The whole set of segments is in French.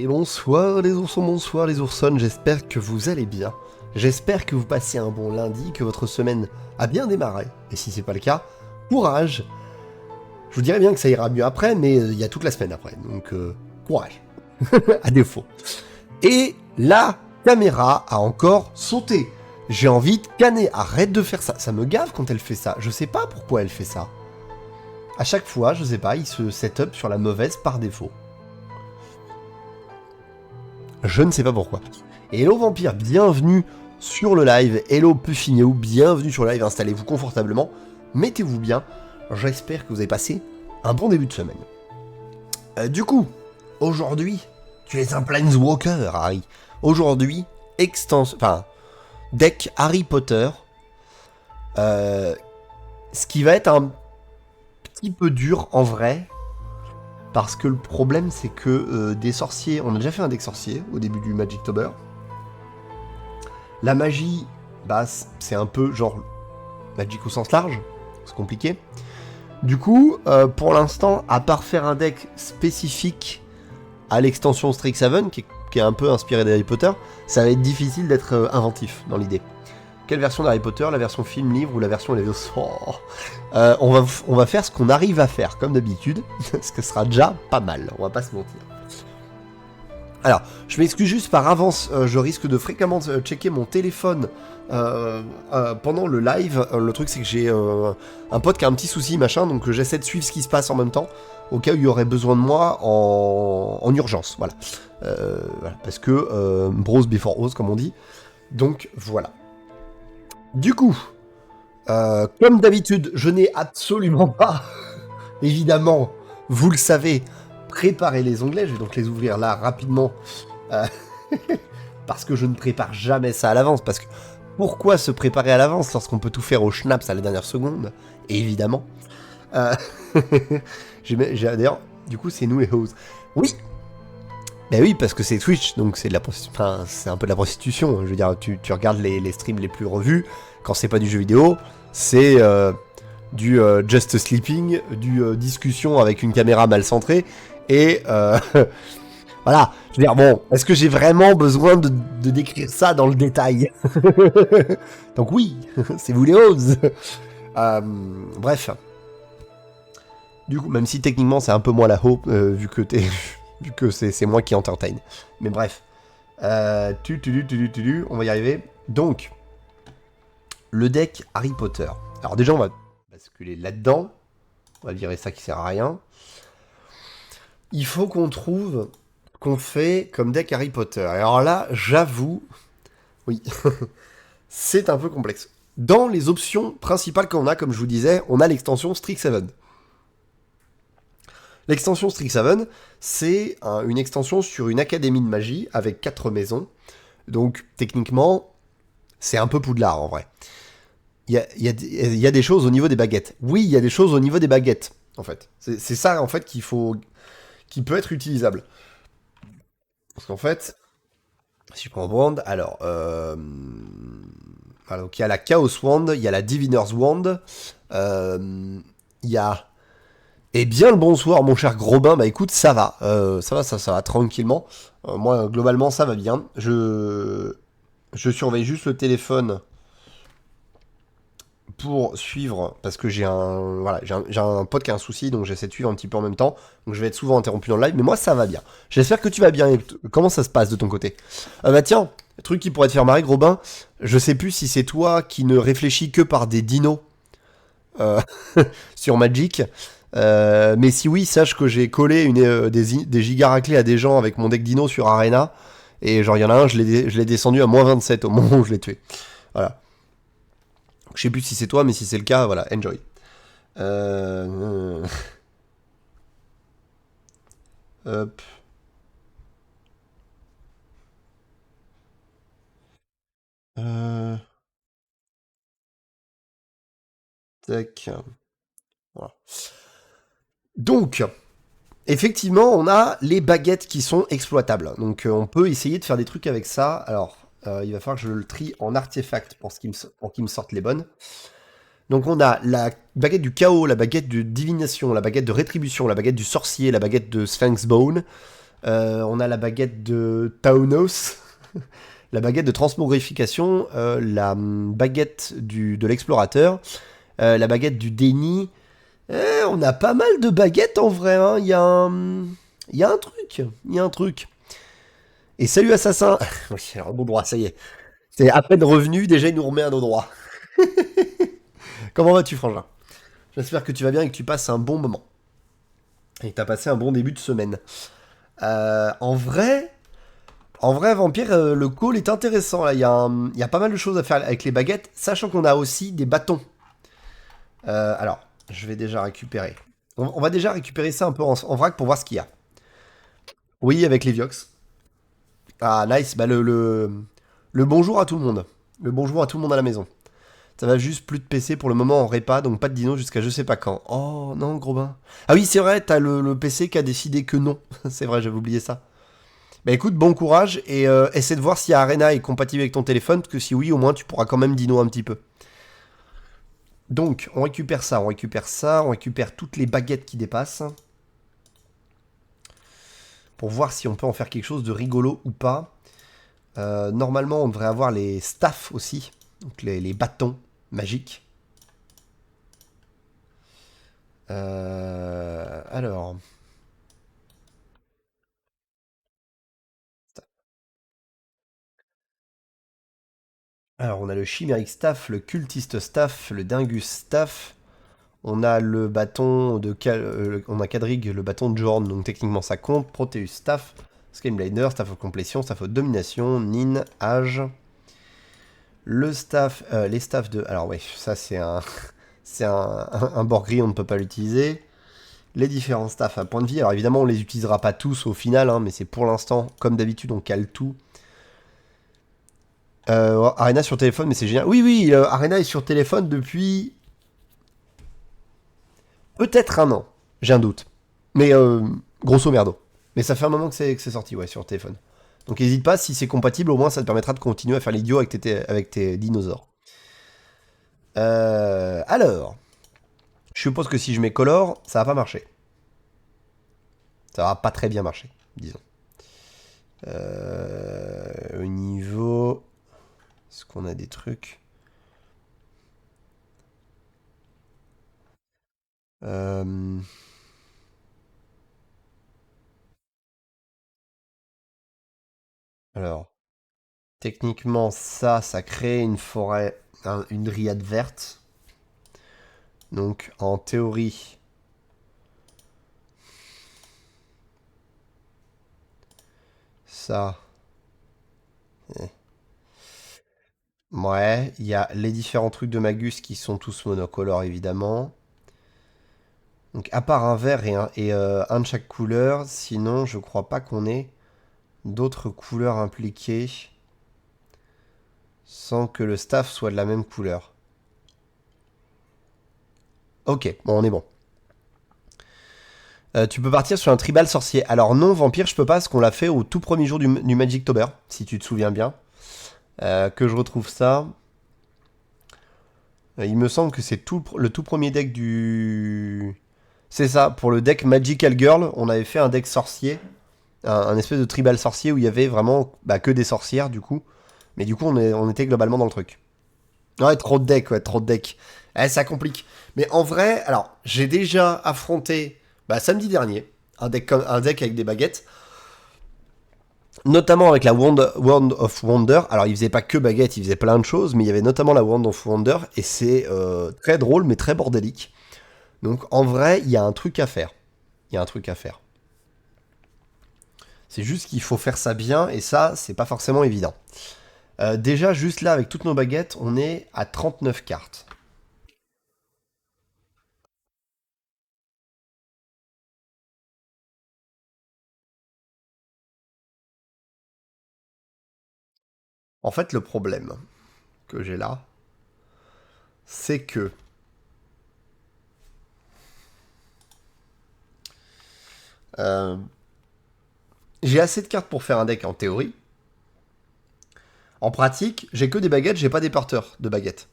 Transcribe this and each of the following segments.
bonsoir les oursons, bonsoir les oursonnes, j'espère que vous allez bien. J'espère que vous passez un bon lundi, que votre semaine a bien démarré. Et si c'est pas le cas, courage. Je vous dirais bien que ça ira mieux après, mais il y a toute la semaine après, donc courage. À défaut. Et la caméra a encore sauté. J'ai envie de canner, arrête de faire ça. Ça me gave quand elle fait ça, je sais pas pourquoi elle fait ça. À chaque fois, je sais pas, il se set up sur la mauvaise par défaut. Je ne sais pas pourquoi. Hello Vampire, bienvenue sur le live. Hello Puffineau, bienvenue sur le live. Installez-vous confortablement, mettez-vous bien. J'espère que vous avez passé un bon début de semaine. Du coup, aujourd'hui, tu es un Planeswalker, Harry. Aujourd'hui, deck Harry Potter. Ce qui va être un petit peu dur en vrai. Parce que le problème, c'est que des sorciers... On a déjà fait un deck sorcier au début du Magictober. La magie, bah, c'est un peu genre Magic au sens large. C'est compliqué. Du coup, pour l'instant, à part faire un deck spécifique à l'extension Strixhaven, qui est un peu inspiré d'Harry Potter, ça va être difficile d'être inventif dans l'idée. Quelle version d'Harry Potter? La version film, livre ou la version LV? On va faire ce qu'on arrive à faire, comme d'habitude, ce que sera déjà pas mal, on va pas se mentir. Alors, je m'excuse juste par avance, je risque de fréquemment checker mon téléphone pendant le live. Le truc, c'est que j'ai un pote qui a un petit souci, machin, donc j'essaie de suivre ce qui se passe en même temps, au cas où il y aurait besoin de moi en urgence, voilà. Parce que bros before hoes, comme on dit. Donc, voilà. Du coup, comme d'habitude, je n'ai absolument pas, évidemment, vous le savez, préparé les onglets. Je vais donc les ouvrir là rapidement, parce que je ne prépare jamais ça à l'avance. Parce que pourquoi se préparer à l'avance lorsqu'on peut tout faire au schnaps à la dernière seconde? Évidemment. D'ailleurs, du coup, c'est nous les hoes. Oui. Ben oui, parce que c'est Twitch, donc c'est de la c'est un peu de la prostitution. Je veux dire, tu regardes les streams les plus revus, quand c'est pas du jeu vidéo, c'est du just sleeping, du discussion avec une caméra mal centrée, et voilà. Je veux dire, bon, est-ce que j'ai vraiment besoin de décrire ça dans le détail? Donc oui, c'est vous les hoes. Bref. Du coup, même si techniquement c'est un peu moins la hope, vu que c'est moi qui entertain. Mais bref. On va y arriver. Donc, le deck Harry Potter. Alors déjà, on va basculer là-dedans. On va virer ça qui sert à rien. Il faut qu'on trouve qu'on fait comme deck Harry Potter. Et alors là, j'avoue, oui, c'est un peu complexe. Dans les options principales qu'on a, comme je vous disais, on a l'extension Strixhaven. L'extension Strixhaven, c'est une extension sur une académie de magie avec 4 maisons. Donc, techniquement, c'est un peu Poudlard, en vrai. Il y a des choses au niveau des baguettes. Oui, il y a des choses au niveau des baguettes, en fait. C'est ça, en fait, qui peut être utilisable. Parce qu'en fait, si je prends Wand, alors... voilà, donc il y a la Chaos Wand, il y a la Diviner's Wand, il y a... Eh bien le bonsoir mon cher Grobin, bah écoute ça va tranquillement, moi globalement ça va bien, je surveille juste le téléphone pour suivre, parce que j'ai un pote qui a un souci, donc j'essaie de suivre un petit peu en même temps, donc je vais être souvent interrompu dans le live, mais moi ça va bien, j'espère que tu vas bien, comment ça se passe de ton côté? Bah tiens, truc qui pourrait te faire marrer Grobin, je sais plus si c'est toi qui ne réfléchis que par des dinos sur Magic. Mais si oui, sache que j'ai collé des gigas raclés à des gens avec mon deck dino sur Arena. Et genre, il y en a un, je l'ai descendu à moins 27 au moment où je l'ai tué. Voilà. Je sais plus si c'est toi, mais si c'est le cas, voilà, enjoy. Hop. Tac. Voilà. Donc, effectivement, on a les baguettes qui sont exploitables. Donc, on peut essayer de faire des trucs avec ça. Alors, il va falloir que je le trie en artefact pour qu'il me sorte les bonnes. Donc, on a la baguette du chaos, la baguette de divination, la baguette de rétribution, la baguette du sorcier, la baguette de Sphinx Bone, On a la baguette de Taunos, la baguette de transmogrification, la baguette de l'explorateur, la baguette du déni. On a pas mal de baguettes en vrai, hein. Il y a un truc. Il y a un truc. Et salut Assassin. Oui, alors bon droit, ça y est. C'est à peine revenu, déjà il nous remet à nos droits. Comment vas-tu, Frangin? J'espère que tu vas bien et que tu passes un bon moment. Et que t'as passé un bon début de semaine. En vrai, Vampire, le call est intéressant. Là. Il y a pas mal de choses à faire avec les baguettes, sachant qu'on a aussi des bâtons. Alors, je vais déjà récupérer. On va déjà récupérer ça un peu en vrac pour voir ce qu'il y a. Oui, avec les Viox. Ah, nice. Bah, le bonjour à tout le monde. Le bonjour à tout le monde à la maison. Ça va juste plus de PC pour le moment en répa, donc pas de dino jusqu'à je sais pas quand. Oh non, gros bain. Ah oui, c'est vrai, t'as le PC qui a décidé que non. C'est vrai, j'avais oublié ça. Bah écoute, bon courage et essaie de voir si Arena est compatible avec ton téléphone, parce que si oui, au moins tu pourras quand même dino un petit peu. Donc, on récupère ça, on récupère toutes les baguettes qui dépassent. Pour voir si on peut en faire quelque chose de rigolo ou pas. Normalement, on devrait avoir les staffs aussi, donc les bâtons magiques. Alors. Alors, on a le chimérique staff, le cultiste staff, le dingus staff. On a le bâton de. On a Cadrig, le bâton de Jorn, donc techniquement ça compte. Proteus staff, Skineblader, staff of complétion, staff of domination, Nin, Age. Le staff. Les staffs de. Alors, ouais, ça c'est un. C'est un bord gris, on ne peut pas l'utiliser. Les différents staffs à point de vie. Alors évidemment, on les utilisera pas tous au final, hein, mais c'est pour l'instant, comme d'habitude, on cale tout. Arena sur téléphone, mais c'est génial. Oui, oui, Arena est sur téléphone depuis peut-être un an. J'ai un doute. Mais grosso merdo. Mais ça fait un moment que c'est sorti, ouais, sur téléphone. Donc n'hésite pas, si c'est compatible, au moins ça te permettra de continuer à faire l'idiot avec tes dinosaures. Alors, je suppose que si je mets color, ça va pas marcher. Ça va pas très bien marcher, disons. Au niveau... Est-ce qu'on a des trucs euh... Alors, techniquement, ça crée une forêt, une dryade verte. Donc, en théorie... Ça... Ouais, il y a les différents trucs de Magus qui sont tous monocolores, évidemment. Donc, à part un vert un de chaque couleur, sinon, je crois pas qu'on ait d'autres couleurs impliquées sans que le staff soit de la même couleur. Ok, bon, on est bon. Tu peux partir sur un tribal sorcier. Alors non, vampire, je peux pas, parce qu'on l'a fait au tout premier jour du Magictober, si tu te souviens bien. Que je retrouve ça. Il me semble que c'est le tout premier deck du... C'est ça, pour le deck Magical Girl, on avait fait un deck sorcier. Un espèce de tribal sorcier où il y avait vraiment que des sorcières, du coup. Mais du coup, on était globalement dans le truc. Ouais, trop de decks, ouais, trop de decks. Ça complique. Mais en vrai, alors, j'ai déjà affronté, samedi dernier, un deck avec des baguettes. Notamment avec la Wand of Wonder. Alors, il faisait pas que baguettes, il faisait plein de choses, mais il y avait notamment la Wand of Wonder, et c'est très drôle, mais très bordélique. Donc, en vrai, il y a un truc à faire. Il y a un truc à faire. C'est juste qu'il faut faire ça bien, et ça, c'est pas forcément évident. Déjà, juste là, avec toutes nos baguettes, on est à 39 cartes. En fait, le problème que j'ai là, c'est que euh, j'ai assez de cartes pour faire un deck en théorie. En pratique, j'ai que des baguettes, j'ai pas des porteurs de baguettes.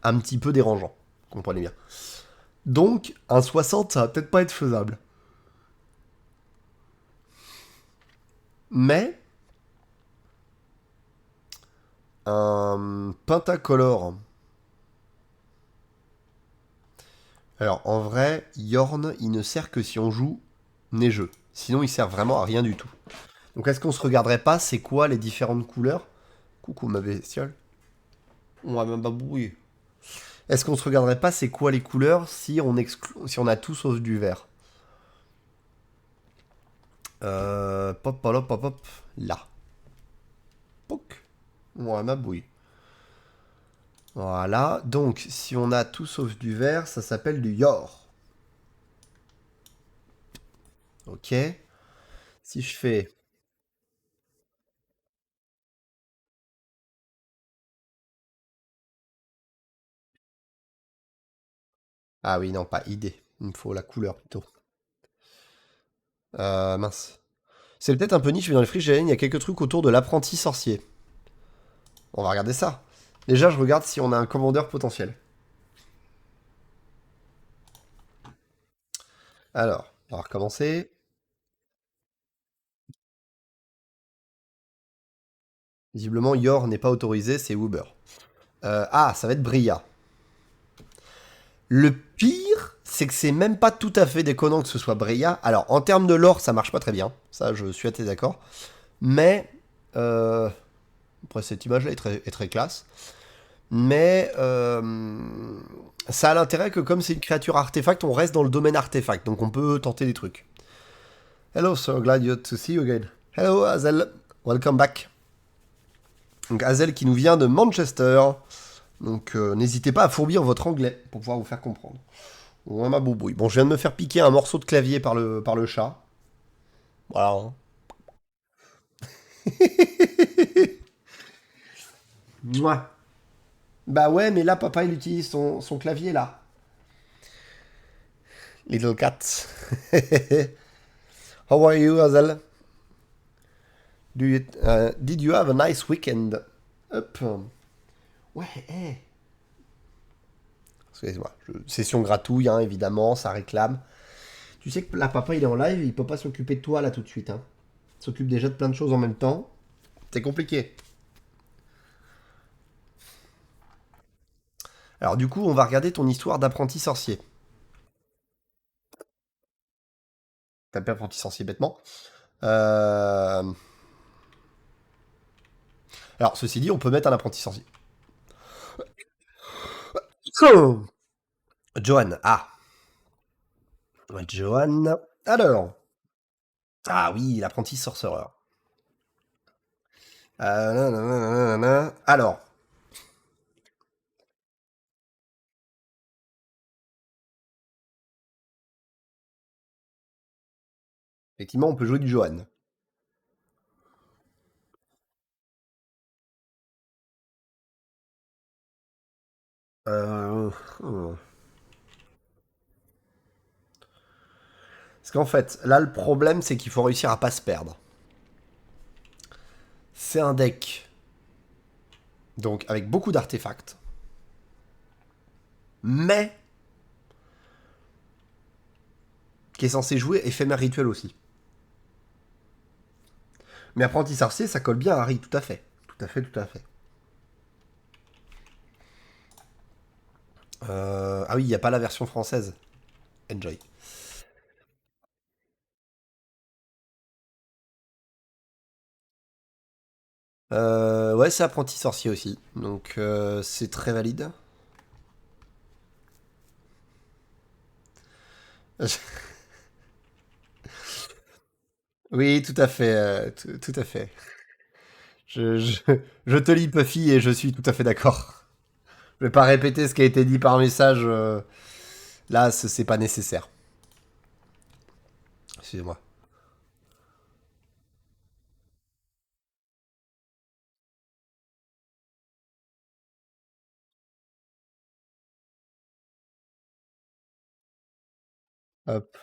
Un petit peu dérangeant, comprenez bien. Donc, un 60, ça va peut-être pas être faisable. Mais un pentacolore. Alors en vrai, Yorn, il ne sert que si on joue neigeux. Sinon, il sert vraiment à rien du tout. Donc est-ce qu'on se regarderait pas c'est quoi les différentes couleurs? Coucou ma bestiole. On va même pas brouiller. Est-ce qu'on se regarderait pas c'est quoi les couleurs si on si on a tout sauf du vert? Pop, pop, pop, pop. Là. Poc. Ouais, ma bouille. Voilà. Donc, si on a tout sauf du vert, ça s'appelle du Yor. Ok. Si je fais... Ah oui, non, pas idée. Il me faut la couleur plutôt. Mince. C'est peut-être un peu niche, mais dans les friches, il y a quelques trucs autour de l'apprenti sorcier. On va regarder ça. Déjà, je regarde si on a un commandeur potentiel. Alors, on va recommencer. Visiblement, Yor n'est pas autorisé, c'est Uber. Ah, ça va être Bria. Le pire, c'est que c'est même pas tout à fait déconnant que ce soit Bria. Alors, en termes de lore, ça marche pas très bien. Ça, je suis assez d'accord. Mais, après, cette image-là est très classe. Mais, ça a l'intérêt que comme c'est une créature artefact, on reste dans le domaine artefact. Donc, on peut tenter des trucs. Hello, so glad to see you again. Hello, Hazel. Welcome back. Donc, Hazel qui nous vient de Manchester. Donc, n'hésitez pas à fourbir votre anglais pour pouvoir vous faire comprendre. Ouais, ma boubouille. Bon, je viens de me faire piquer un morceau de clavier par le chat. Voilà. Hein. Mouah. Bah ouais, mais là, papa, il utilise son clavier, là. Little cat. How are you, Hazel? Did you have a nice weekend? Hop. Ouais, eh. Excusez-moi. Session gratouille, hein, évidemment, ça réclame. Tu sais que là, papa, il est en live, il peut pas s'occuper de toi, là, tout de suite. Hein. Il s'occupe déjà de plein de choses en même temps. C'est compliqué. Alors, du coup, on va regarder ton histoire d'apprenti sorcier. T'as pas apprenti sorcier bêtement. Euh... Alors, ceci dit, on peut mettre un apprenti sorcier. Johan. Ah. Johan. Alors. Ah oui, l'apprenti sorcereur. Alors. Effectivement, on peut jouer du Johan. Euh... hmm. Parce qu'en fait, là, le problème, c'est qu'il faut réussir à pas se perdre. C'est un deck, donc avec beaucoup d'artefacts, mais qui est censé jouer éphémère rituel aussi. Mais apprenti sorcier, ça colle bien à Harry, tout à fait. Tout à fait, tout à fait. Ah oui, il n'y a pas la version française. Enjoy. Ouais, c'est apprenti sorcier aussi. Donc c'est très valide. Oui, tout à fait. Tout à fait. Je, je, je te lis, Puffy, et je suis tout à fait d'accord. Je vais pas répéter ce qui a été dit par message. Là, c'est pas nécessaire. Excusez-moi. Hop,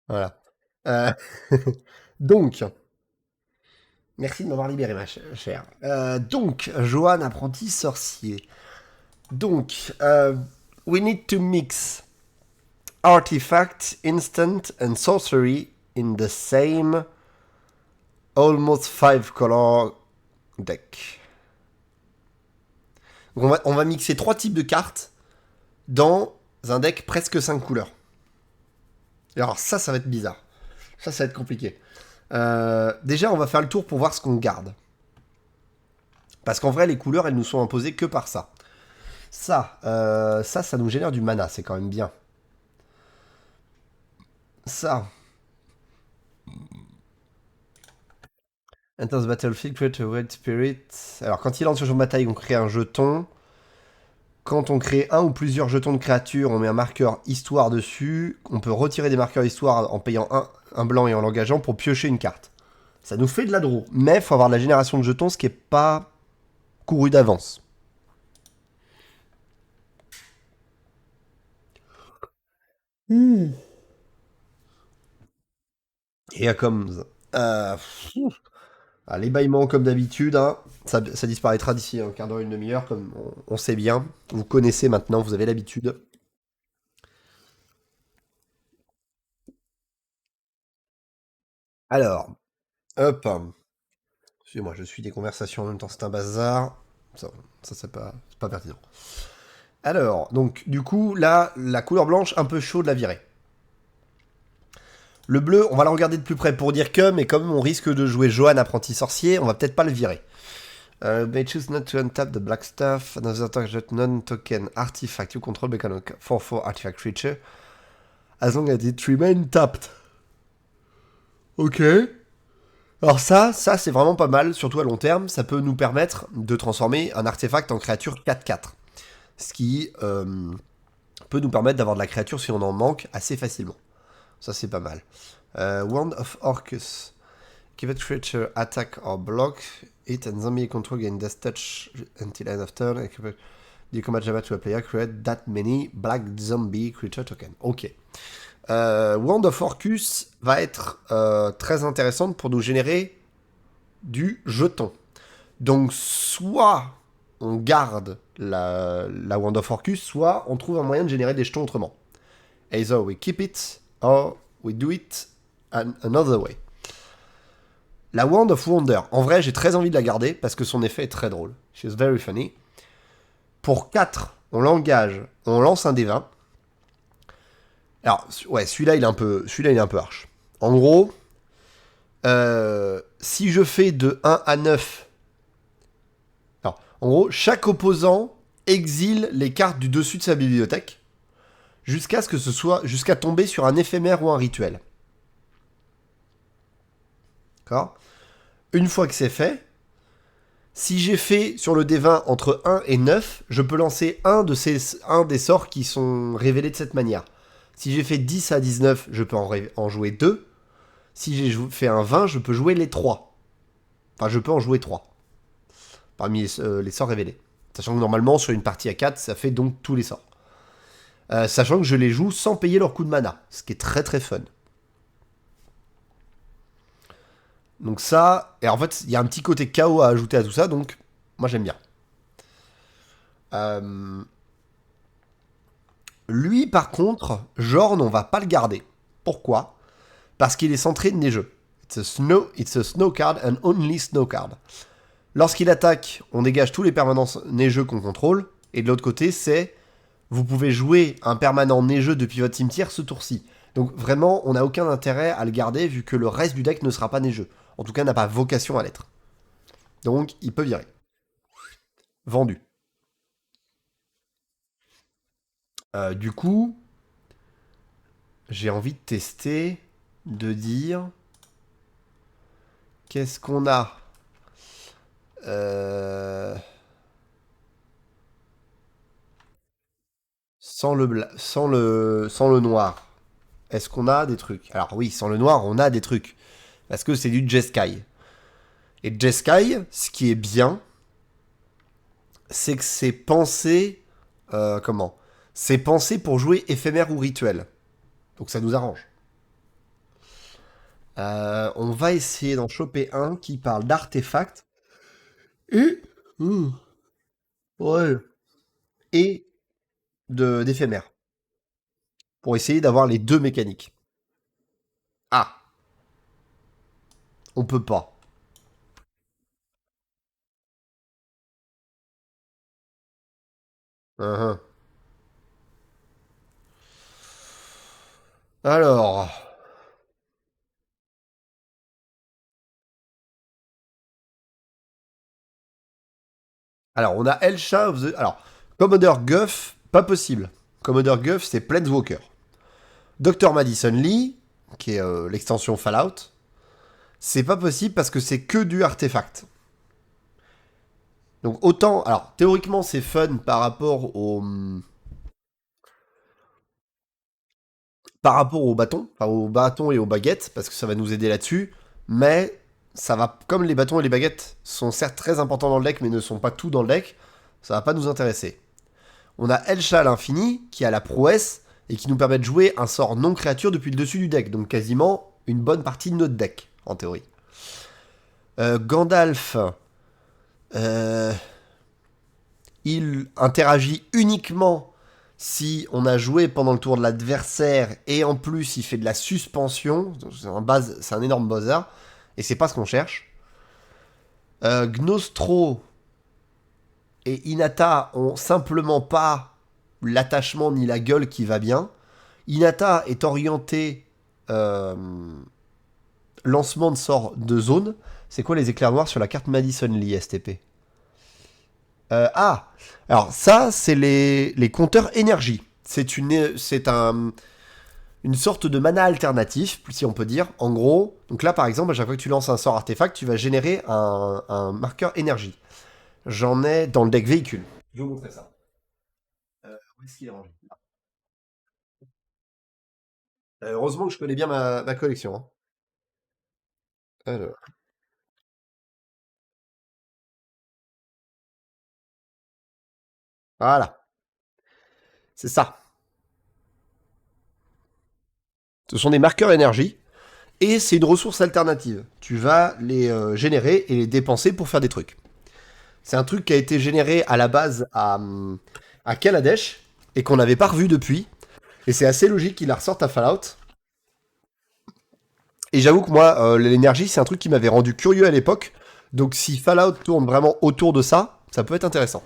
voilà. Euh, donc, merci de m'avoir libéré, ma chère. Donc, Johan, apprenti sorcier. Donc, We need to mix artifact, instant and sorcery in the same almost 5 color deck. Donc on va mixer 3 types de cartes dans un deck presque 5 couleurs. Et alors ça va être bizarre. Ça va être compliqué. Déjà, on va faire le tour pour voir ce qu'on garde. Parce qu'en vrai, les couleurs, elles nous sont imposées que par ça. Ça nous génère du mana, c'est quand même bien. Ça. Enters the battlefield, create a red spirit. Alors, quand il entre sur le champ de bataille, on crée un jeton. Quand on crée un ou plusieurs jetons de créature, on met un marqueur histoire dessus. On peut retirer des marqueurs histoire en payant un blanc et en l'engageant pour piocher une carte. Ça nous fait de la draw. Mais il faut avoir de la génération de jetons, ce qui n'est pas couru d'avance. Et comme... les bâillements comme d'habitude, hein, ça disparaîtra d'ici un quart d'heure, une demi-heure, comme on sait bien. Vous connaissez maintenant, vous avez l'habitude. Alors, hop. Excusez-moi, je suis des conversations en même temps, c'est un bazar. Ça, c'est pas pertinent. Alors, donc, du coup, là, la couleur blanche, un peu chaud de la virer. Le bleu, on va la regarder de plus près pour dire que, mais comme on risque de jouer Johan apprenti sorcier, on va peut-être pas le virer. May choose not to untap the black stuff. Another target non-token artifact you control become a 4/4 artifact creature. As long as it remains tapped. Ok. Alors ça c'est vraiment pas mal, surtout à long terme. Ça peut nous permettre de transformer un artefact en créature 4/4. Ce qui peut nous permettre d'avoir de la créature si on en manque assez facilement. Ça c'est pas mal. Wand of Orcus. Give it creature attack or block. It and zombie control gain death touch until end of turn. Du combat Java to a player create that many black zombie creature token. Ok. Wand of Orcus va être très intéressante pour nous générer du jeton. Donc soit on garde la Wand of Orcus, soit on trouve un moyen de générer des jetons autrement. Either we keep it, or we do it another way. La Wand of Wonder, en vrai j'ai très envie de la garder parce que son effet est très drôle. She's very funny. Pour 4, on l'engage, on lance un D20. Alors, ouais, celui-là il est un peu harsh. En gros, si je fais de 1 à 9... Alors, en gros, chaque opposant exile les cartes du dessus de sa bibliothèque jusqu'à ce que ce soit... jusqu'à tomber sur un éphémère ou un rituel. D'accord ? Une fois que c'est fait, si j'ai fait sur le D20 entre 1 et 9, je peux lancer un des sorts qui sont révélés de cette manière. Si j'ai fait 10 à 19, je peux en jouer 2. Si j'ai fait un 20, je peux jouer les 3. Enfin, je peux en jouer 3. Parmi les sorts révélés. Sachant que normalement, sur une partie à 4, ça fait donc tous les sorts. Sachant que je les joue sans payer leur coût de mana. Ce qui est très très fun. Donc ça... Et en fait, il y a un petit côté chaos à ajouter à tout ça, donc moi j'aime bien. Lui, par contre, Jorn, on va pas le garder. Pourquoi ? Parce qu'il est centré de neigeux. It's a snow card and only snow card. Lorsqu'il attaque, on dégage tous les permanents neigeux qu'on contrôle. Et de l'autre côté, c'est... Vous pouvez jouer un permanent neigeux depuis votre cimetière ce tour-ci. Donc vraiment, on n'a aucun intérêt à le garder vu que le reste du deck ne sera pas neigeux. En tout cas, n'a pas vocation à l'être. Donc, il peut virer. Vendu. Du coup, j'ai envie de tester, de dire... Qu'est-ce qu'on a sans le noir. Est-ce qu'on a des trucs? Alors oui, sans le noir, on a des trucs. Parce que c'est du Jeskai. Et Jeskai, ce qui est bien, c'est que c'est pensé... comment? C'est pensé pour jouer éphémère ou rituel. Donc ça nous arrange. On va essayer d'en choper un qui parle d'artefacts. Et... Ouais. Et d'éphémère. Pour essayer d'avoir les deux mécaniques. Ah, on peut pas. Uhum. Alors. Alors, on a Elsha of the... Alors, Commodore Guff, pas possible. Commodore Guff, c'est Planeswalker. Dr. Madison Lee, qui est l'extension Fallout, c'est pas possible parce que c'est que du artefact. Donc autant, alors théoriquement c'est fun par rapport au bâton, enfin aux bâtons et aux baguettes, parce que ça va nous aider là-dessus, mais ça va, comme les bâtons et les baguettes sont certes très importants dans le deck, mais ne sont pas tout dans le deck, ça va pas nous intéresser. On a Elsha à l'infini, qui a la prouesse, et qui nous permet de jouer un sort non créature depuis le dessus du deck, donc quasiment une bonne partie de notre deck, en théorie. Gandalf, euh, il interagit uniquement si on a joué pendant le tour de l'adversaire et en plus il fait de la suspension. C'est un énorme bazar et c'est pas ce qu'on cherche. Gnostro et Inata ont simplement pas l'attachement ni la gueule qui va bien. Inata est orienté euh, lancement de sort de zone. C'est quoi les éclairs noirs sur la carte Madison Lee STP? Ah, alors ça, c'est les compteurs énergie. Une sorte de mana alternatif, si on peut dire. En gros, donc là par exemple, à chaque fois que tu lances un sort artefact, tu vas générer un marqueur énergie. J'en ai dans le deck véhicule. Je vais vous montrer ça. Où est-ce qu'il est rangé? Heureusement que je connais bien ma collection, hein. Alors, voilà, c'est ça. Ce sont des marqueurs énergie et c'est une ressource alternative. Tu vas les générer et les dépenser pour faire des trucs. C'est un truc qui a été généré à la base à Kaladesh et qu'on n'avait pas revu depuis. Et c'est assez logique qu'il la ressorte à Fallout. Et j'avoue que moi, l'énergie, c'est un truc qui m'avait rendu curieux à l'époque. Donc si Fallout tourne vraiment autour de ça, ça peut être intéressant.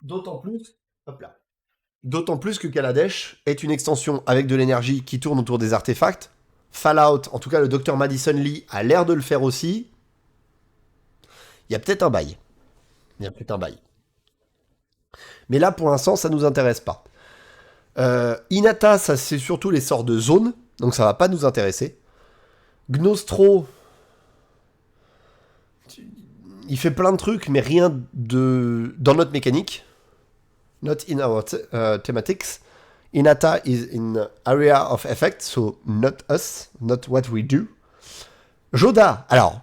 D'autant plus, hop là. D'autant plus que Kaladesh est une extension avec de l'énergie qui tourne autour des artefacts. Fallout, en tout cas le Dr. Madison Lee a l'air de le faire aussi. Il y a peut-être un bail. Il y a peut-être un bail. Mais là, pour l'instant, ça nous intéresse pas. Inata, ça c'est surtout les sorts de zone, donc ça va pas nous intéresser. Gnostro, il fait plein de trucs, mais rien de dans notre mécanique. Not in our thematics. Inata is in area of effect, so not us, not what we do. Joda, alors,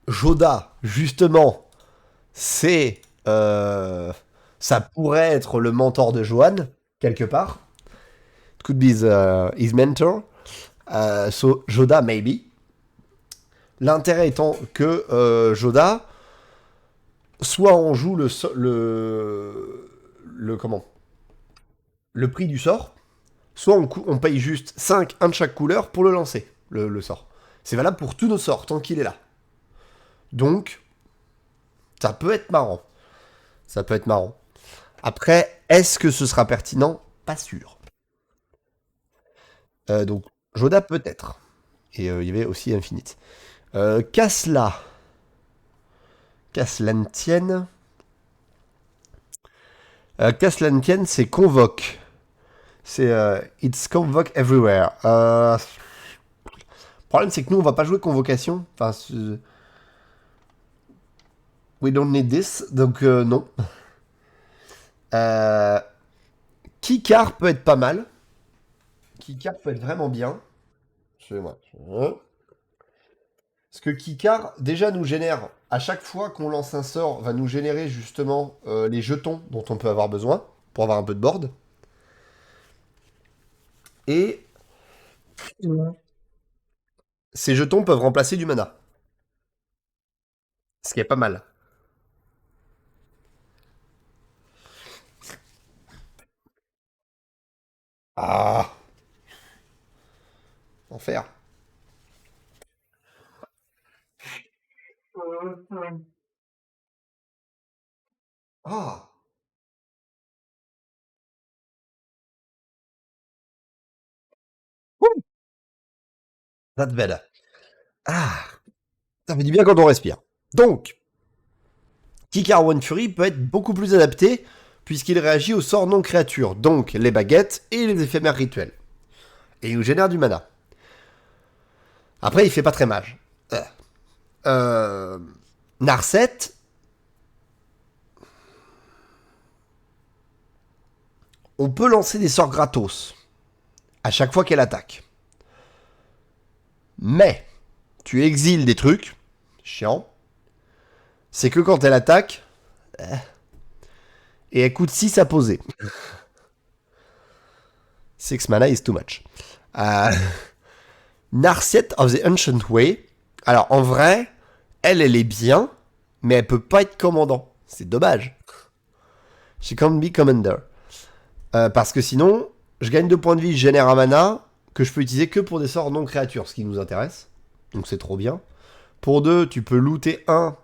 Joda, justement, c'est... ça pourrait être le mentor de Johan, quelque part. It could be his mentor. So, Joda, maybe. L'intérêt étant que Joda, soit on joue comment le prix du sort, soit on paye juste 5, un de chaque couleur pour le lancer, le sort. C'est valable pour tous nos sorts, tant qu'il est là. Donc, ça peut être marrant. Ça peut être marrant. Après, est-ce que ce sera pertinent? Pas sûr. Donc, Joda peut-être. Et il y avait aussi Infinite. Kasla. Kaslantienne. Kaslantienne, c'est convoque. C'est It's convoke everywhere. Le problème, c'est que nous, on va pas jouer convocation. Enfin, we don't need this. Donc, non. Euh, Kikar peut être pas mal. Kikar peut être vraiment bien. Excusez-moi. Parce que Kikar, déjà, nous génère, à chaque fois qu'on lance un sort, va nous générer justement les jetons dont on peut avoir besoin pour avoir un peu de board. Et ces jetons peuvent remplacer du mana. Ce qui est pas mal. Ah, enfer. Ah, that's bad. Ah, ça fait du bien quand on respire. Donc, Kikar One Fury peut être beaucoup plus adapté puisqu'il réagit aux sorts non créatures, donc les baguettes et les éphémères rituels. Et il nous génère du mana. Après, il fait pas très mage. Euh, Narset, on peut lancer des sorts gratos à chaque fois qu'elle attaque. Mais, tu exiles des trucs, chiant, c'est que quand elle attaque, et elle coûte 6 à poser. 6 mana is too much. Euh, Narset of the Ancient Way. Alors, en vrai, elle est bien, mais elle peut pas être commandant. C'est dommage. She can't be commander. Parce que sinon, je gagne 2 points de vie, je génère un mana que je peux utiliser que pour des sorts non créatures, ce qui nous intéresse. Donc c'est trop bien. Pour 2, tu peux looter un.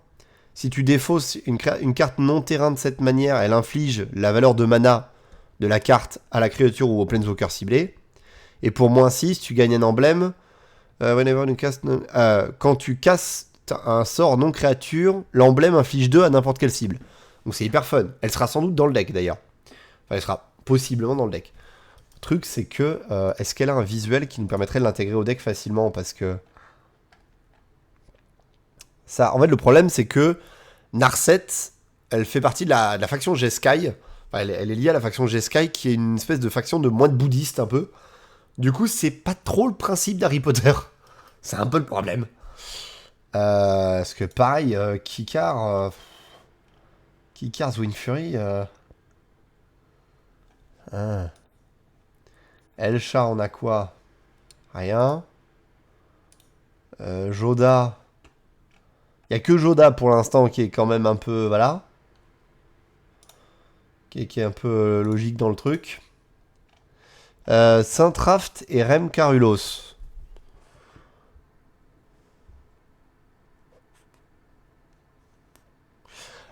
Si tu défausses une carte non terrain de cette manière, elle inflige la valeur de mana de la carte à la créature ou au planeswalker ciblé. Et pour moins 6, tu gagnes un emblème. Quand tu casses un sort non créature, l'emblème inflige 2 à n'importe quelle cible. Donc c'est hyper fun. Elle sera sans doute dans le deck d'ailleurs. Enfin, elle sera possiblement dans le deck. Le truc, c'est que est-ce qu'elle a un visuel qui nous permettrait de l'intégrer au deck facilement? Parce que ça, en fait, le problème, c'est que Narset, elle fait partie de la faction Jeskai. Enfin, elle est liée à la faction Jeskai, qui est une espèce de faction de moines bouddhistes un peu. Du coup, c'est pas trop le principe d'Harry Potter. C'est un peu le problème. Parce que pareil, Kikar's Wind Fury. Hein. Elsha, on a quoi? Rien. Joda. Il y a que Joda pour l'instant qui est quand même un peu. Voilà. Qui est un peu logique dans le truc. Saint-Raft et Rem Carulos.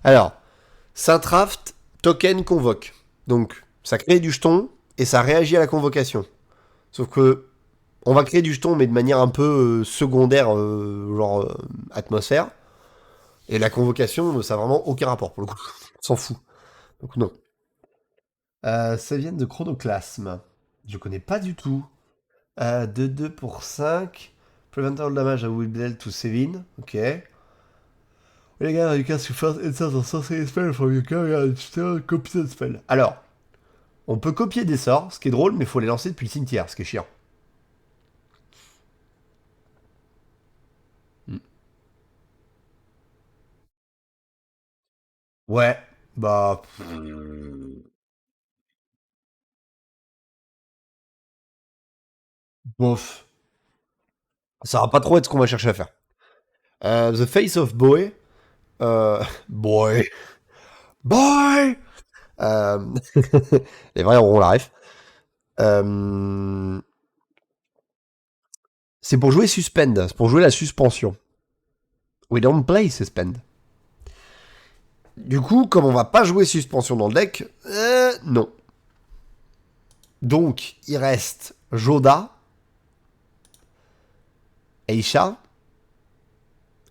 Alors, Saint-Raft, token convoque. Donc, ça crée du jeton et ça réagit à la convocation. Sauf que on va créer du jeton, mais de manière un peu secondaire, genre atmosphère. Et la convocation, ça n'a vraiment aucun rapport pour le coup. On s'en fout. Donc non. Ça vient de Chronoclasme. Je connais pas du tout. 2-2 pour 5. Prevent all damage à will dealt to Sevin. Ok. Les gars, you cast your first instant of sorcery spell from your carrier still copy that spell. Alors, on peut copier des sorts, ce qui est drôle, mais il faut les lancer depuis le cimetière, ce qui est chiant. Hmm. Ouais, bah. Bof. Ça va pas trop être ce qu'on va chercher à faire. The Face of Boy. Boy. Boy. Euh, les vrais auront la ref. Euh, c'est pour jouer Suspend. C'est pour jouer la suspension. We don't play Suspend. Du coup, comme on va pas jouer suspension dans le deck, non. Donc, il reste Joda, Eisha.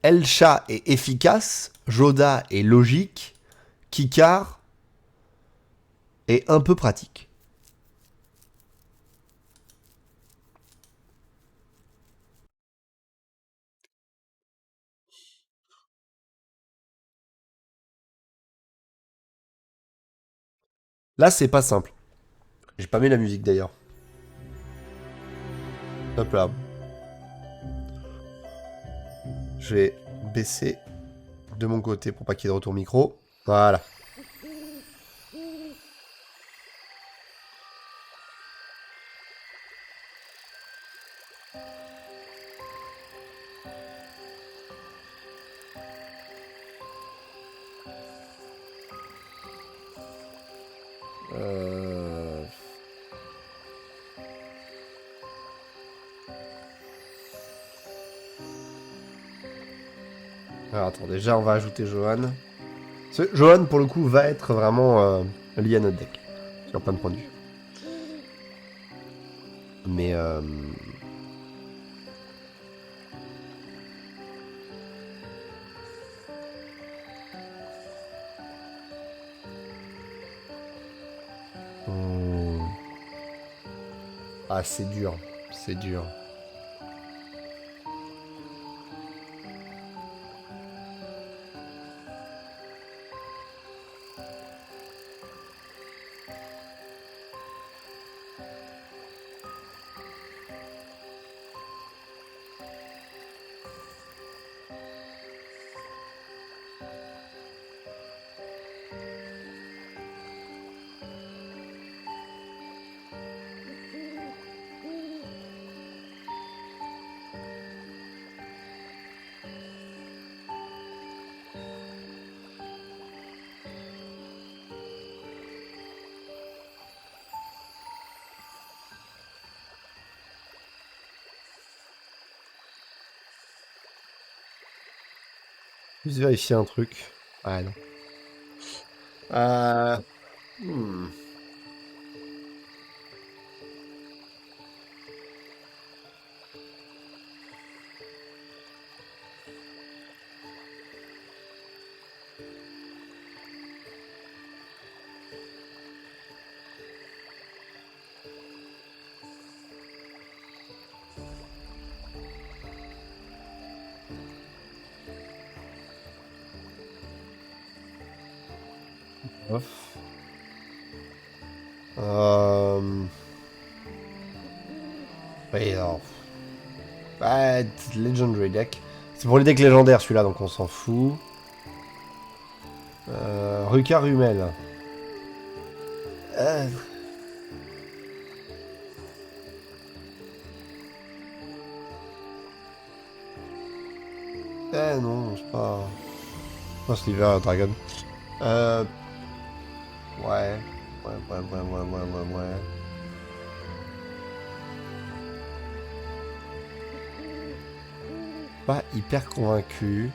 Elsha est efficace, Joda est logique, Kikar est un peu pratique. Là, c'est pas simple. J'ai pas mis la musique d'ailleurs. Hop là. Je vais baisser de mon côté pour pas qu'il y ait de retour micro. Voilà. Euh... Alors attends, déjà on va ajouter Johan. Johan pour le coup va être vraiment lié à notre deck. Sur plein de points de vue. Mais hmm. Ah c'est dur. C'est dur. Juste vérifier un truc. Ah non. Euh... hmm. Off. Oui, alors. Bah, Legendary deck. C'est pour les decks légendaires celui-là, donc on s'en fout. Ruka Rumel. Euh... non, c'est pas. Pas Sliver Dragon. Euh. Ouais. Ouais. Pas hyper convaincu.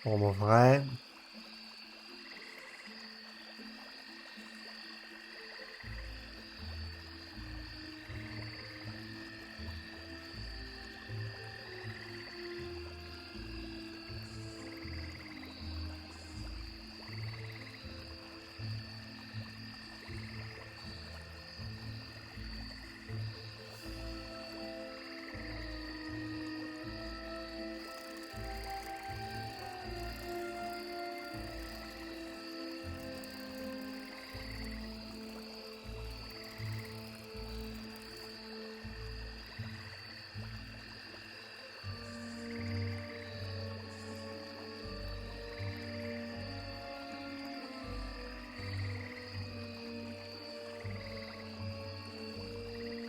Bon, en vrai.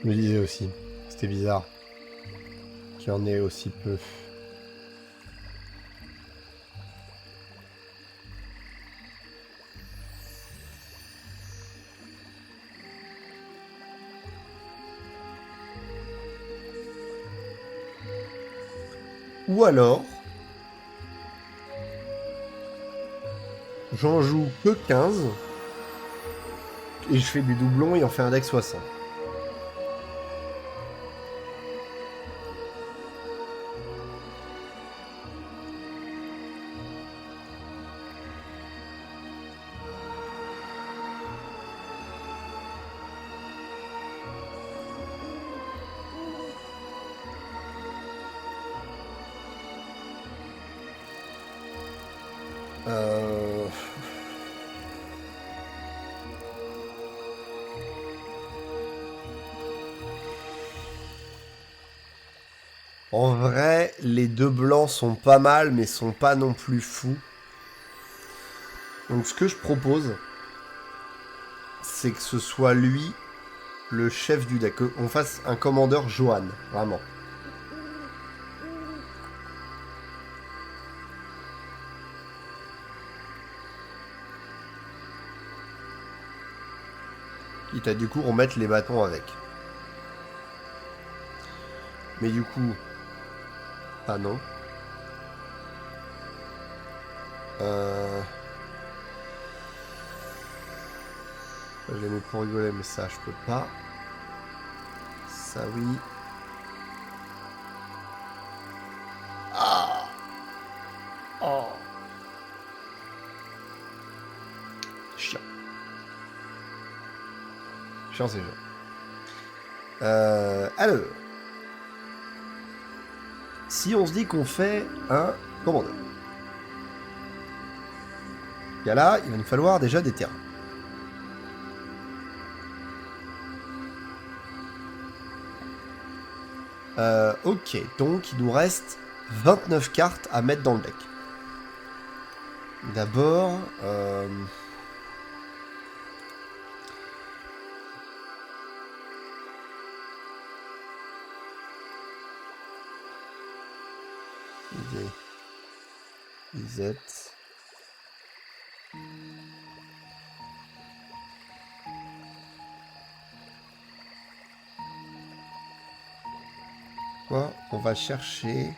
Je me disais aussi. C'était bizarre. Qu'il y en ait aussi peu. Ou alors. J'en joue que 15. Et je fais des doublons et on fait un deck 60. Euh... En vrai, les deux blancs sont pas mal, mais sont pas non plus fous. Donc ce que je propose, c'est que ce soit lui le chef du deck. Qu'on fasse un commandeur Johan, vraiment. Quitte à du coup remettre les bâtons avec. Mais du coup... Ah non. Je l'ai mis pour rigoler, mais ça je peux pas. Ça oui. Ah oh. Chiant. Chiant ces jeux. Alors. Si on se dit qu'on fait un commandeur. Il y a là, il va nous falloir déjà des terrains. Ok, donc il nous reste 29 cartes à mettre dans le deck. D'abord... Lisette. Quoi? On va chercher...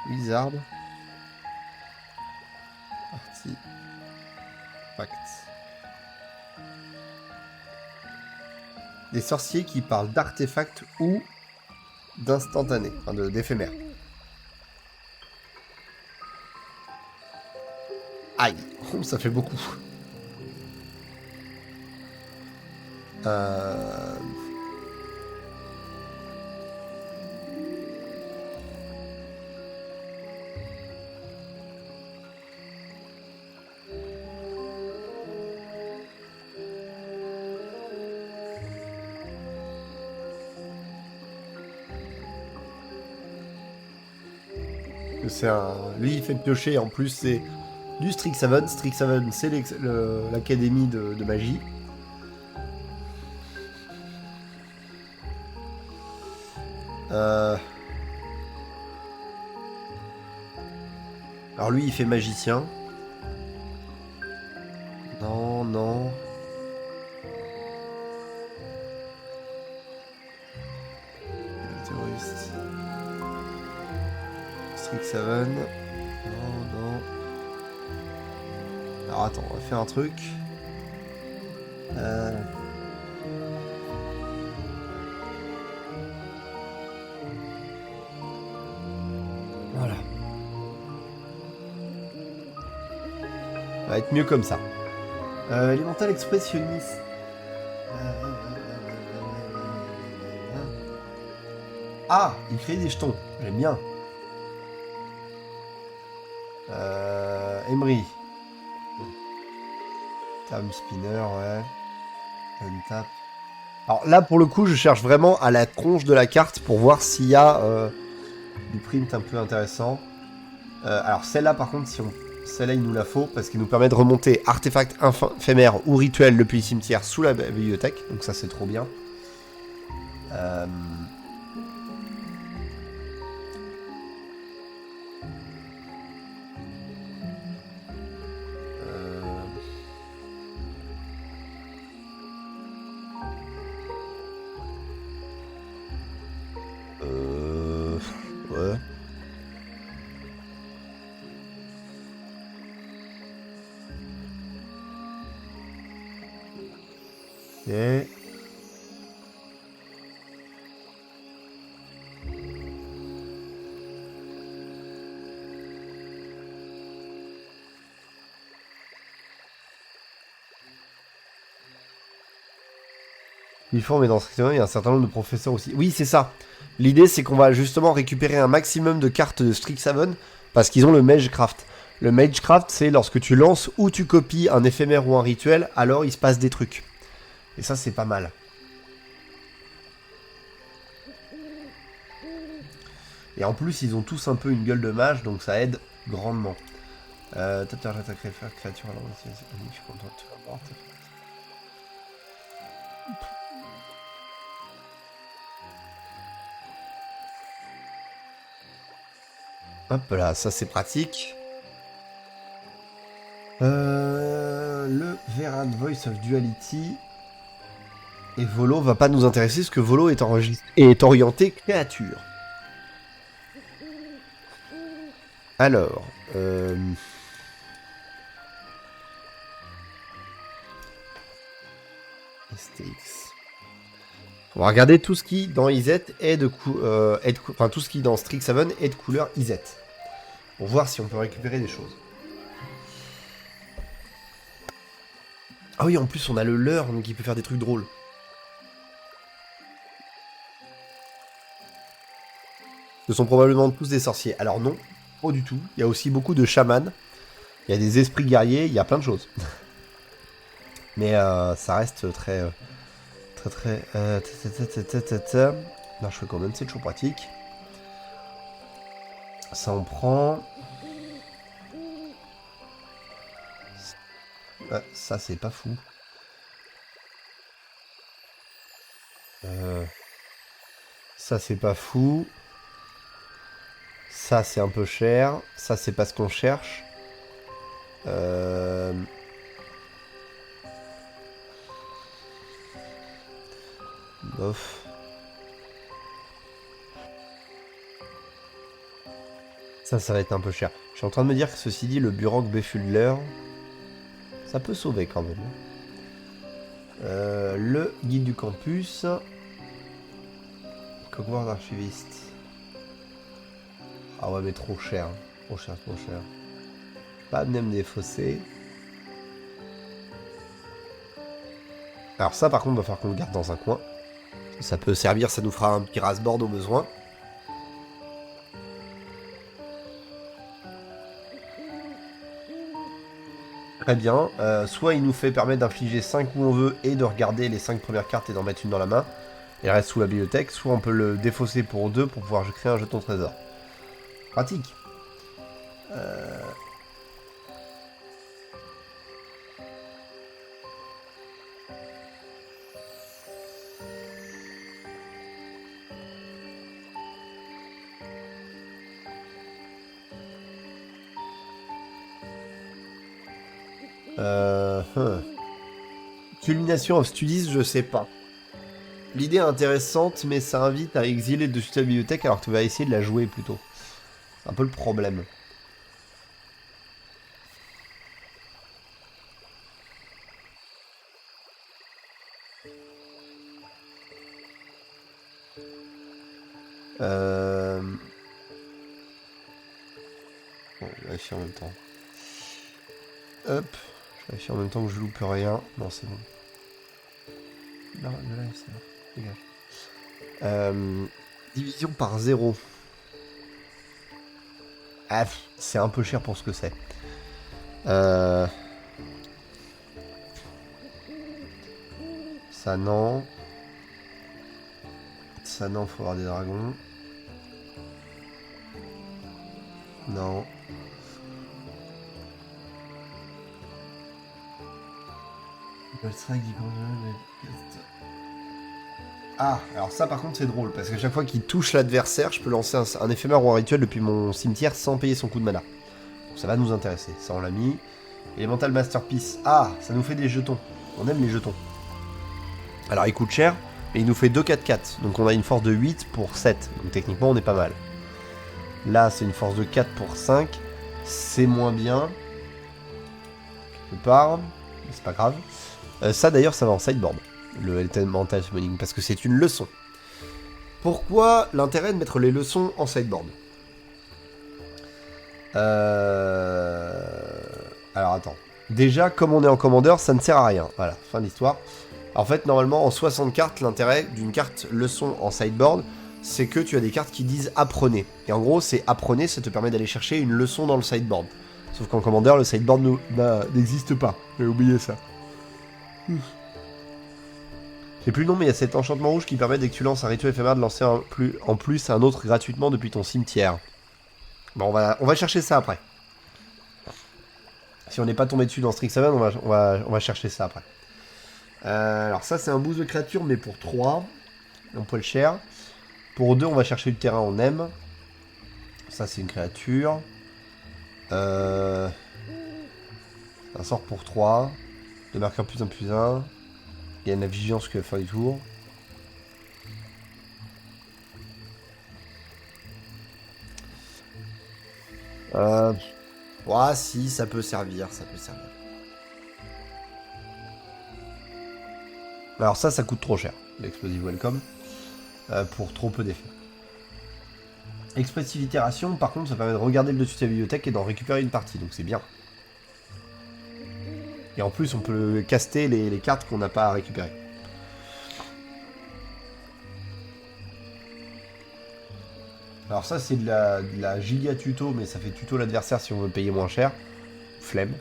Wizard. Partie. Pacte. Des sorciers qui parlent d'artefacts ou d'instantané, enfin d'éphémère. Aïe, ça fait beaucoup. Euh... C'est un... Lui, il fait piocher, en plus, c'est du Strixhaven. Strixhaven, c'est l'académie de magie. Alors lui, il fait magicien. Non, non. Terroriste. Strixhaven. Non, non. Alors attends, on va faire un truc. Voilà. Ça va être mieux comme ça. Élémental expressionniste. Ah, il crée des jetons. J'aime bien. Emery. Time spinner, ouais. Untap. Alors là, pour le coup, je cherche vraiment à la tronche de la carte pour voir s'il y a du print un peu intéressant. Alors celle-là, par contre, celle-là, il nous la faut parce qu'il nous permet de remonter artefacts éphémères ou rituels depuis le cimetière sous la bibliothèque. Donc ça, c'est trop bien. Ouais. Et... Uniforme et dans ce il y a un certain nombre de professeurs aussi. Oui, c'est ça. L'idée, c'est qu'on va justement récupérer un maximum de cartes de Strixhaven parce qu'ils ont le Magecraft. Le Magecraft, c'est lorsque tu lances ou tu copies un éphémère ou un rituel, alors il se passe des trucs. Et ça, c'est pas mal. Et en plus, ils ont tous un peu une gueule de mage, donc ça aide grandement. T'attaques à créature, alors je suis content de te voir. Hop là, ça c'est pratique. Le Verad Voice of Duality. Et Volo va pas nous intéresser parce que Volo est orienté créature. Alors. STX. On va regarder tout ce qui dans Izet est de enfin tout ce qui dans Strixhaven est de couleur Izet. Pour voir si on peut récupérer des choses. Ah oui, en plus on a le leurre, donc il peut faire des trucs drôles. Ce sont probablement tous des sorciers. Alors non, pas du tout. Il y a aussi beaucoup de chamans. Il y a des esprits guerriers, il y a plein de choses. Mais ça reste très... Non, je fais quand même, c'est toujours pratique. Ça on prend... ça c'est pas fou. Ça c'est pas fou. Ça c'est un peu cher. Ça c'est pas ce qu'on cherche. Bof. Ça va être un peu cher. Je suis en train de me dire que ceci dit, le Burok Befudler, ça peut sauver quand même. Le guide du campus. Cogward d'archiviste. Ah ouais, mais trop cher. Trop cher, trop cher. Pas même des fossés. Alors ça, par contre, va falloir qu'on le garde dans un coin. Ça peut servir, ça nous fera un petit rasboard au besoin. Très bien. Soit il nous fait permettre d'infliger 5 où on veut et de regarder les 5 premières cartes et d'en mettre une dans la main. Et reste sous la bibliothèque. Soit on peut le défausser pour 2 pour pouvoir créer un jeton trésor. Pratique. Culmination of Studies, je sais pas. L'idée est intéressante, mais ça invite à exiler dessus la bibliothèque alors que tu vas essayer de la jouer plutôt. C'est un peu le problème. Bon, je vérifie en même temps. Hop. Je vérifie en même temps que je loupe rien. Non, c'est bon. Non, là, c'est bon. Dégage. Division par 0. Ah, c'est un peu cher pour ce que c'est. Ça, non. Ça, non, faut avoir des dragons. Non. Ah, alors ça par contre c'est drôle, parce qu'à chaque fois qu'il touche l'adversaire, je peux lancer un éphémère ou un rituel depuis mon cimetière sans payer son coup de mana. Donc ça va nous intéresser, ça on l'a mis. Elemental Masterpiece, ah, ça nous fait des jetons. On aime les jetons. Alors il coûte cher, mais il nous fait 2 4-4, donc on a une force de 8 pour 7, donc techniquement on est pas mal. Là c'est une force de 4 pour 5, c'est moins bien. Quelque part, mais c'est pas grave. Ça d'ailleurs ça va en sideboard, le Elemental Summoning, parce que c'est une leçon. Pourquoi l'intérêt de mettre les leçons en sideboard? Alors attends. Déjà, comme on est en commandeur, ça ne sert à rien. Voilà, fin de l'histoire. En fait, normalement, en 60 cartes, l'intérêt d'une carte leçon en sideboard, c'est que tu as des cartes qui disent apprenez. Et en gros, c'est apprenez, ça te permet d'aller chercher une leçon dans le sideboard. Sauf qu'en Commander, le sideboard n'existe pas. J'ai oublié ça. C'est plus long, mais il y a cet enchantement rouge qui permet, dès que tu lances un rituel éphémère, de lancer en plus un autre gratuitement depuis ton cimetière. Bon, on va chercher ça après. Si on n'est pas tombé dessus dans Strixhaven, on va chercher ça après. Alors ça, c'est un boost de créature, mais pour 3. On peut le cher. Pour 2, on va chercher le terrain, on aime. Ça, c'est une créature. Un sort pour 3. De marqueur +1/+1. Il y a la vigilance qui va faire du tour. Ouais, si, ça peut servir, Alors ça coûte trop cher, l'explosive welcome, pour trop peu d'effets. Expressive itération, par contre, ça permet de regarder le dessus de sa bibliothèque et d'en récupérer une partie, donc c'est bien. Et en plus, on peut caster les cartes qu'on n'a pas à récupérer. Alors ça, c'est de la giga tuto, mais ça fait tuto l'adversaire si on veut payer moins cher. Flemme.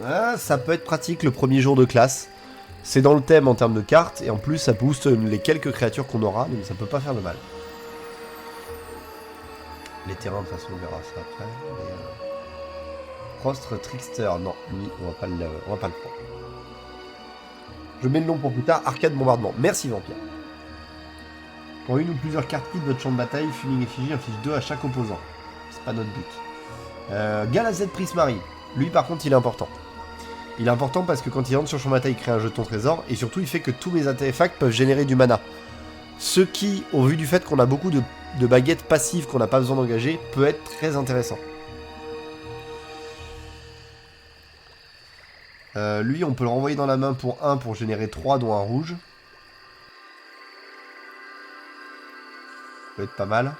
Ah, ça peut être pratique le premier jour de classe. C'est dans le thème en termes de cartes, et en plus ça booste les quelques créatures qu'on aura, donc ça peut pas faire de mal. Les terrains, de toute façon, on verra ça après. Prostre Trickster, non, lui, on va pas le prendre. Je mets le nom pour plus tard, Arcade Bombardement. Merci Vampire. Pour une ou plusieurs cartes de votre champ de bataille, Fuling Effigie inflige 2 à chaque opposant. C'est pas notre but. Galazet Prismari. Lui par contre il est important. Il est important parce que quand il entre sur champ de bataille, il crée un jeton trésor, et surtout il fait que tous mes artefacts peuvent générer du mana. Ce qui, au vu du fait qu'on a beaucoup de baguettes passives qu'on n'a pas besoin d'engager, peut être très intéressant. Lui, on peut le renvoyer dans la main pour 1 pour générer 3, dont un rouge. Ça peut être pas mal.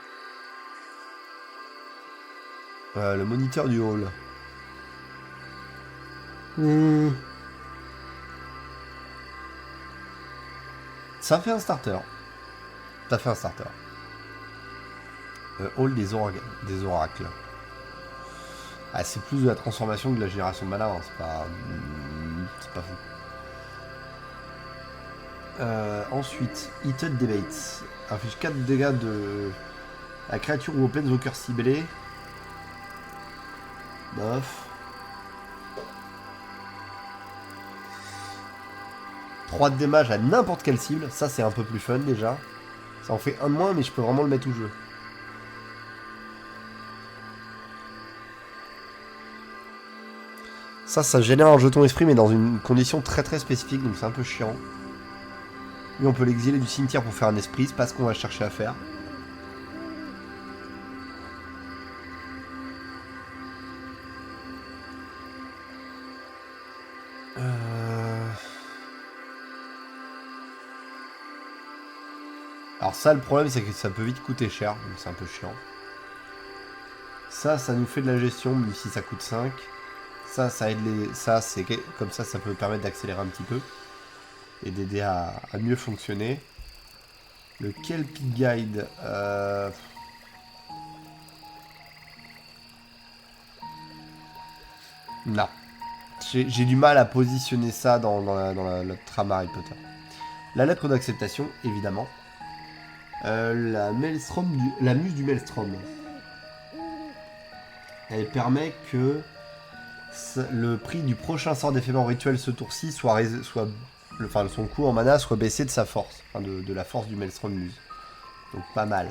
Le moniteur du hall. Ça fait un starter. Ça fait un starter. Hall des oracles. Ah, c'est plus de la transformation que de la génération de mana, hein. C'est pas fou. Ensuite, Heated Debate. Inflige 4 dégâts de la créature ou au Planeswalker ciblé. Bof. 3 de damage à n'importe quelle cible. Ça, c'est un peu plus fun déjà. Ça en fait un de moins, mais je peux vraiment le mettre au jeu. Ça génère un jeton esprit, mais dans une condition très très spécifique, donc c'est un peu chiant. Lui, on peut l'exiler du cimetière pour faire un esprit, c'est pas ce qu'on va chercher à faire. Alors ça, le problème, c'est que ça peut vite coûter cher, donc c'est un peu chiant. Ça nous fait de la gestion, même si ça coûte 5. Ça aide les... Ça, c'est comme ça peut permettre d'accélérer un petit peu. Et d'aider à mieux fonctionner. Le Kelpie Guide... Non. J'ai du mal à positionner ça dans la trame Harry Potter. La lettre d'acceptation, évidemment. La muse du Maelstrom. Elle permet que le prix du prochain sort d'éphémère rituel ce tour-ci son coût en mana soit baissé de sa force, enfin de la force du Maelstrom Muse. Donc pas mal.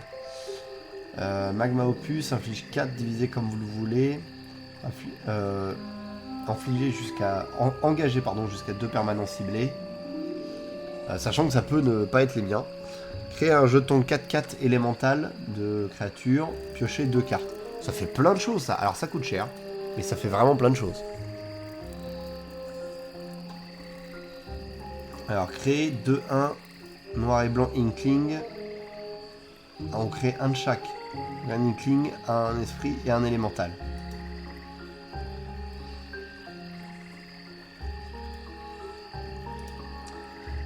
Magma Opus inflige 4 divisé comme vous le voulez. Engager jusqu'à 2 permanents ciblés. Sachant que ça peut ne pas être les miens. Créer un jeton 4/4 élémental de créature, piocher 2 cartes. Ça fait plein de choses ça. Alors ça coûte cher, mais ça fait vraiment plein de choses. Alors créer 2/1 Noir et blanc, Inkling. Ah, on crée un de chaque. Un Inkling, un esprit et un élémental.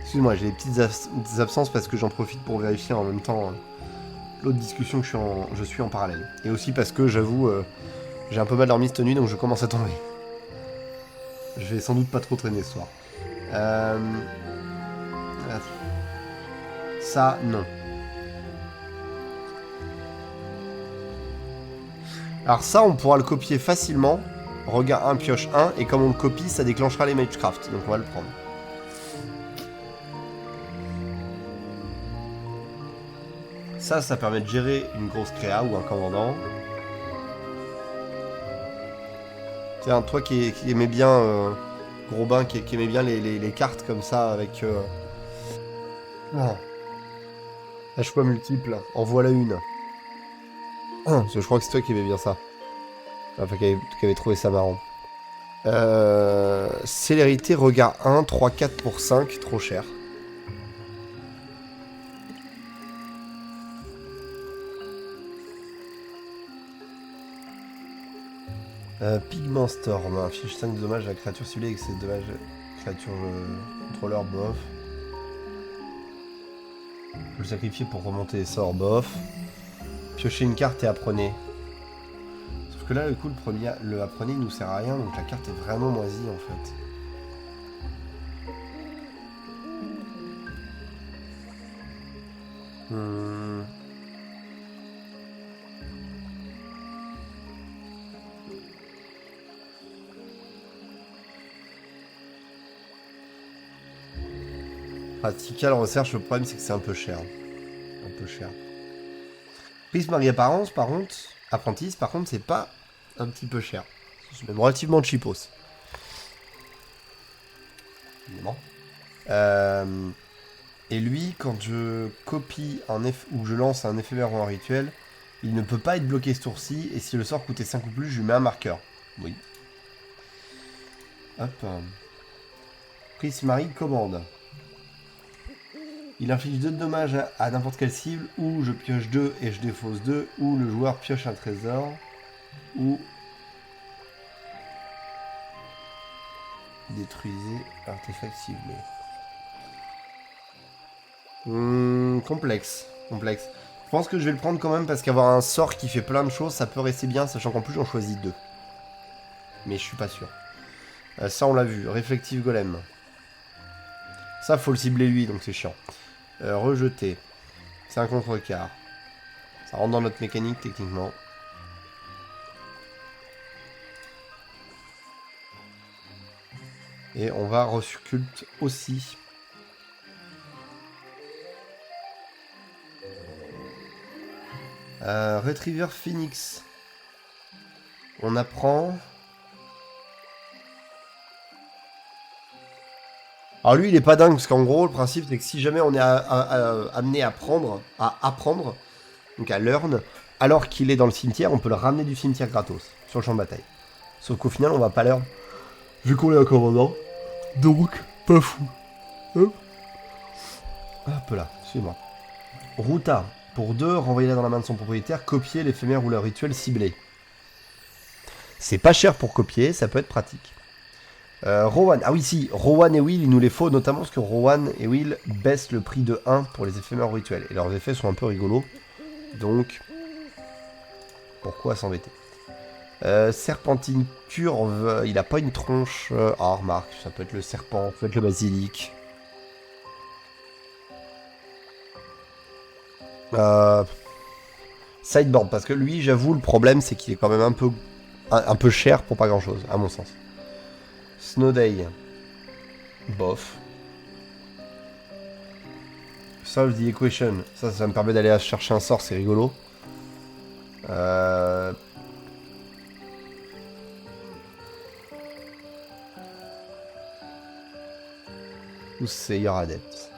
Excuse-moi, j'ai des petites absences parce que j'en profite pour vérifier en même temps l'autre discussion que je suis en parallèle. Et aussi parce que, j'avoue, j'ai un peu mal dormi cette nuit, donc je commence à tomber. Je vais sans doute pas trop traîner ce soir. Ça, non. Alors ça, on pourra le copier facilement. Regard 1, pioche 1, et comme on le copie, ça déclenchera les Magecraft. Donc on va le prendre. Ça permet de gérer une grosse créa ou un commandant. Tiens, toi qui aimais bien, gros bain, qui aimait bien les cartes comme ça avec... à choix multiples, en voilà une. Parce que je crois que c'est toi qui aimais bien ça. Enfin, qui avait trouvé ça marrant. Célérité, regard 1, 3, 4 pour 5, trop cher. Pigment Storm, affiche 5 de dommages à la créature ciblée avec ses dommages créature contrôleur, bof. Faut le sacrifier pour remonter les sorts, bof. Piochez une carte et apprenez. Sauf que là, le coup, le apprenez, il nous sert à rien, donc la carte est vraiment moisie en fait. Practical recherche, le problème c'est que c'est un peu cher. Un peu cher. Prisme Marie-Apparence, par contre, Apprentice, par contre, c'est pas un petit peu cher. C'est même relativement cheapos. Évidemment. Et lui, quand je copie ou je lance un éphémère ou un rituel, il ne peut pas être bloqué ce tour-ci, et si le sort coûtait 5 ou plus, je lui mets un marqueur. Oui. Hop. Prisme Marie commande. Il inflige 2 de dommages à n'importe quelle cible, ou je pioche 2 et je défausse 2, ou le joueur pioche un trésor, ou détruisez artefact ciblé. Complexe. Je pense que je vais le prendre quand même parce qu'avoir un sort qui fait plein de choses, ça peut rester bien, sachant qu'en plus j'en choisis 2. Mais je suis pas sûr. Ça on l'a vu, réflectif golem. Ça faut le cibler lui, donc c'est chiant. Rejeter. C'est un contre-quart. Ça rentre dans notre mécanique techniquement. Et on va resculpte aussi. Retriever Phoenix. On apprend... Alors lui il est pas dingue parce qu'en gros le principe c'est que si jamais on est amené à apprendre, donc à learn, alors qu'il est dans le cimetière, on peut le ramener du cimetière gratos sur le champ de bataille. Sauf qu'au final on va pas learn vu qu'on est un commandant, donc pas fou. Hop là, suis-moi. Ruta, pour 2, renvoyez-la dans la main de son propriétaire, copier l'éphémère ou le rituel ciblé. C'est pas cher pour copier, ça peut être pratique. Rowan, ah oui si, Rowan et Will il nous les faut, notamment parce que Rowan et Will baissent le prix de 1 pour les éphémères rituels. Et leurs effets sont un peu rigolos. Donc, pourquoi s'embêter? Serpentine curve, il a pas une tronche. Ah remarque, ça peut être le serpent, ça peut être le basilic. Sideboard, parce que lui j'avoue le problème c'est qu'il est quand même un peu cher pour pas grand chose, à mon sens. Snowday. Bof. Solve the equation. Ça me permet d'aller chercher un sort, c'est rigolo. Ou c'est your adept.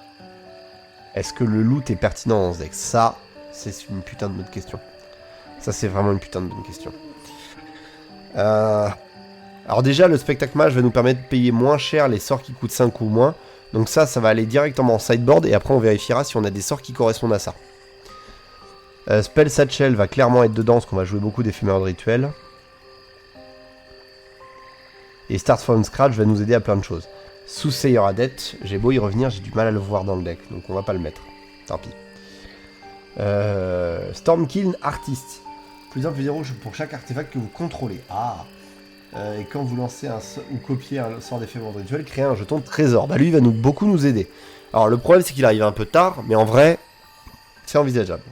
Est-ce que le loot est pertinent dans ce deck? Ça, c'est une putain de bonne question. Ça, c'est vraiment une putain de bonne question. Alors déjà, le spectacle mage va nous permettre de payer moins cher les sorts qui coûtent 5 ou moins. Donc ça va aller directement en sideboard et après on vérifiera si on a des sorts qui correspondent à ça. Spell Satchel va clairement être dedans parce qu'on va jouer beaucoup d'éphémères de rituel. Et Start from Scratch va nous aider à plein de choses. Soothsayer Adept, j'ai beau y revenir, j'ai du mal à le voir dans le deck, donc on va pas le mettre. Tant pis. Stormkiln Artist. Plus 1, plus 0 pour chaque artefact que vous contrôlez. Ah. Et quand vous lancez ou copiez un sort d'éphémère de rituel, créez un jeton de trésor. Bah lui, il va beaucoup nous aider. Alors le problème, c'est qu'il arrive un peu tard, mais en vrai, c'est envisageable.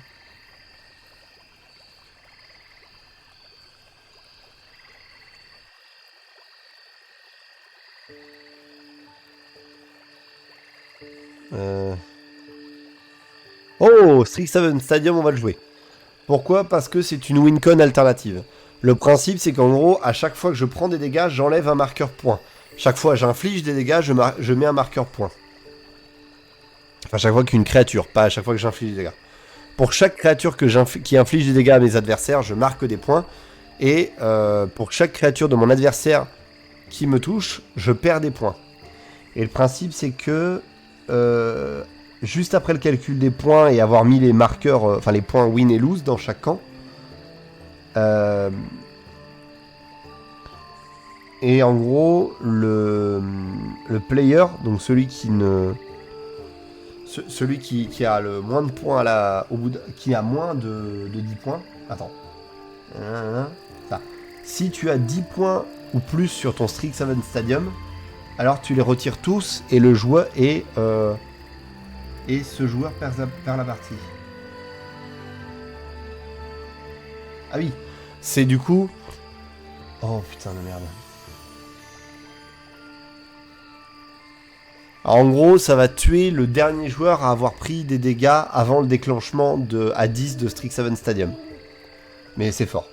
Oh, Strixhaven Stadium, on va le jouer. Pourquoi? Parce que c'est une win-con alternative. Le principe, c'est qu'en gros, à chaque fois que je prends des dégâts, j'enlève un marqueur point. Chaque fois que j'inflige des dégâts, je mets un marqueur point. Enfin, chaque fois qu'une créature, pas à chaque fois que j'inflige des dégâts. Pour chaque créature qui inflige des dégâts à mes adversaires, je marque des points. Et pour chaque créature de mon adversaire qui me touche, je perds des points. Et le principe, c'est que juste après le calcul des points et avoir mis les marqueurs, enfin les points win et lose dans chaque camp, et en gros, le player, donc celui qui a le moins de points qui a moins de 10 points. Attends. Ça. Si tu as 10 points ou plus sur ton Strixhaven Stadium, alors tu les retires tous et le joueur et ce joueur perd la partie. Ah oui, c'est du coup. Oh putain de merde. Alors, en gros, ça va tuer le dernier joueur à avoir pris des dégâts avant le déclenchement à 10 de Strixhaven Stadium. Mais c'est fort.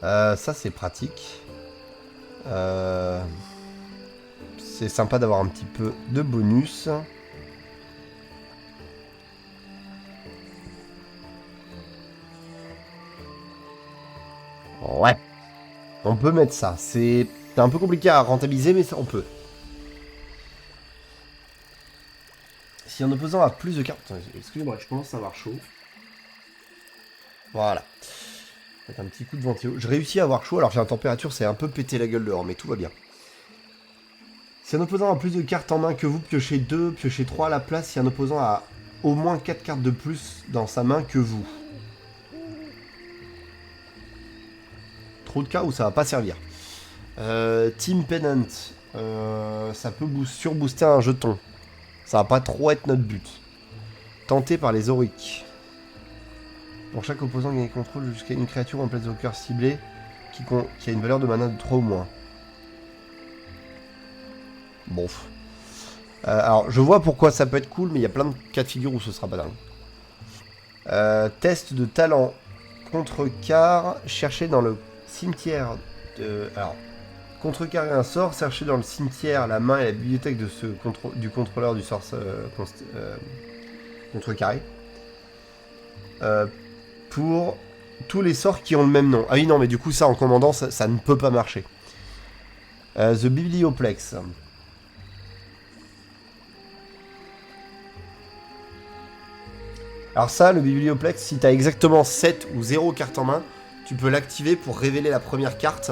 Ça c'est pratique. C'est sympa d'avoir un petit peu de bonus. Ouais. On peut mettre ça. C'est un peu compliqué à rentabiliser, mais ça, on peut. Si un opposant a plus de cartes... Excusez-moi, je commence à avoir chaud. Voilà. Un petit coup de ventilo. Je réussis à avoir chaud, alors que la température c'est un peu pété la gueule dehors, mais tout va bien. Si un opposant a plus de cartes en main que vous, piochez 2, piochez 3 à la place. Si un opposant a au moins 4 cartes de plus dans sa main que vous. Trop de cas où ça va pas servir. Team Pennant. Ça peut surbooster un jeton. Ça va pas trop être notre but. Tenté par les auriques. Pour chaque opposant gagne contrôle jusqu'à une créature en planeswalker ciblée qui a une valeur de mana de 3 ou moins. Bon. Alors, je vois pourquoi ça peut être cool, mais il y a plein de cas de figure où ce sera pas dingue. Test de talent. Contrecarre. Chercher dans le cimetière de... Alors, contrecarrer un sort. Chercher dans le cimetière la main et la bibliothèque de du contrôleur du sort contrecarré. Pour tous les sorts qui ont le même nom. Ah oui, non, mais du coup, ça, en commandant, ça ne peut pas marcher. The Biblioplex. Alors ça, le Biblioplex, si tu as exactement 7 ou 0 cartes en main, tu peux l'activer pour révéler la première carte.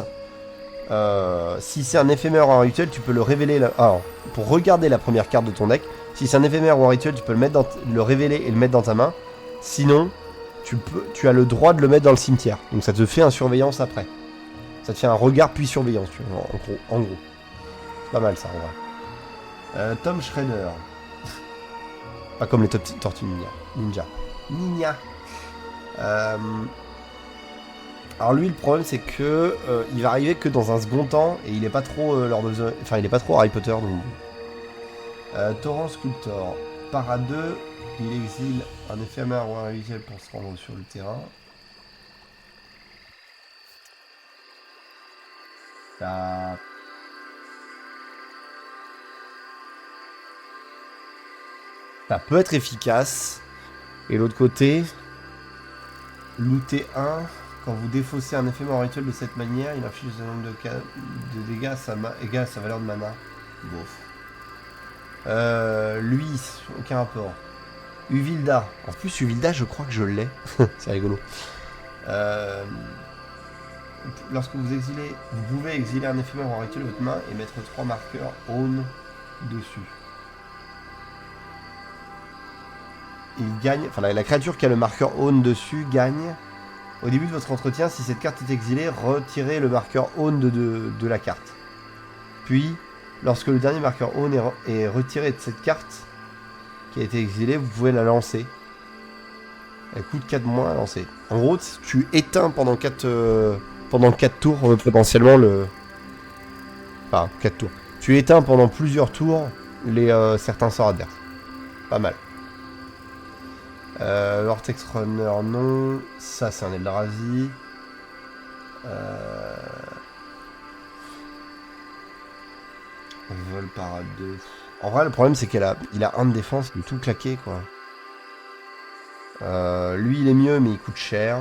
Si c'est un éphémère ou un rituel, tu peux le révéler... Alors, pour regarder la première carte de ton deck, si c'est un éphémère ou un rituel, tu peux le révéler et le mettre dans ta main. Sinon... Tu as le droit de le mettre dans le cimetière. Donc ça te fait un surveillance après. Ça te fait un regard puis surveillance, tu vois, en gros. C'est pas mal ça, en vrai. Tom Shredder. Pas comme les Tortues Ninja. Alors lui, le problème, c'est que il va arriver que dans un second temps, et il est pas trop il est pas trop Harry Potter, donc... Torrent Sculptor. Para 2... Il exile un éphémère ou un rituel pour se rendre sur le terrain. Ça peut être efficace. Et l'autre côté, looter 1. Quand vous défaussez un éphémère ou un rituel de cette manière, il inflige un nombre de dégâts égal à sa valeur de mana. Bof. Lui, aucun rapport. Uvilda. En plus, Uvilda, je crois que je l'ai. C'est rigolo. Lorsque vous exilez, vous pouvez exiler un éphémère en rituel de votre main et mettre 3 marqueurs Own dessus. Il gagne, enfin la créature qui a le marqueur Own dessus gagne. Au début de votre entretien, si cette carte est exilée, retirez le marqueur Own de la carte. Puis, lorsque le dernier marqueur Own est retiré de cette carte qui a été exilée, vous pouvez la lancer. Elle coûte 4 moins à lancer. En gros, tu éteins pendant 4 tours potentiellement le... Enfin, 4 tours. Tu éteins pendant plusieurs tours certains sorts adverses. Pas mal. Vortex Runner, non. Ça, c'est un Eldrazi. Vol parade 2. En vrai, le problème, c'est qu'il a 1 de défense, il est tout claqué, quoi. Lui, il est mieux, mais il coûte cher.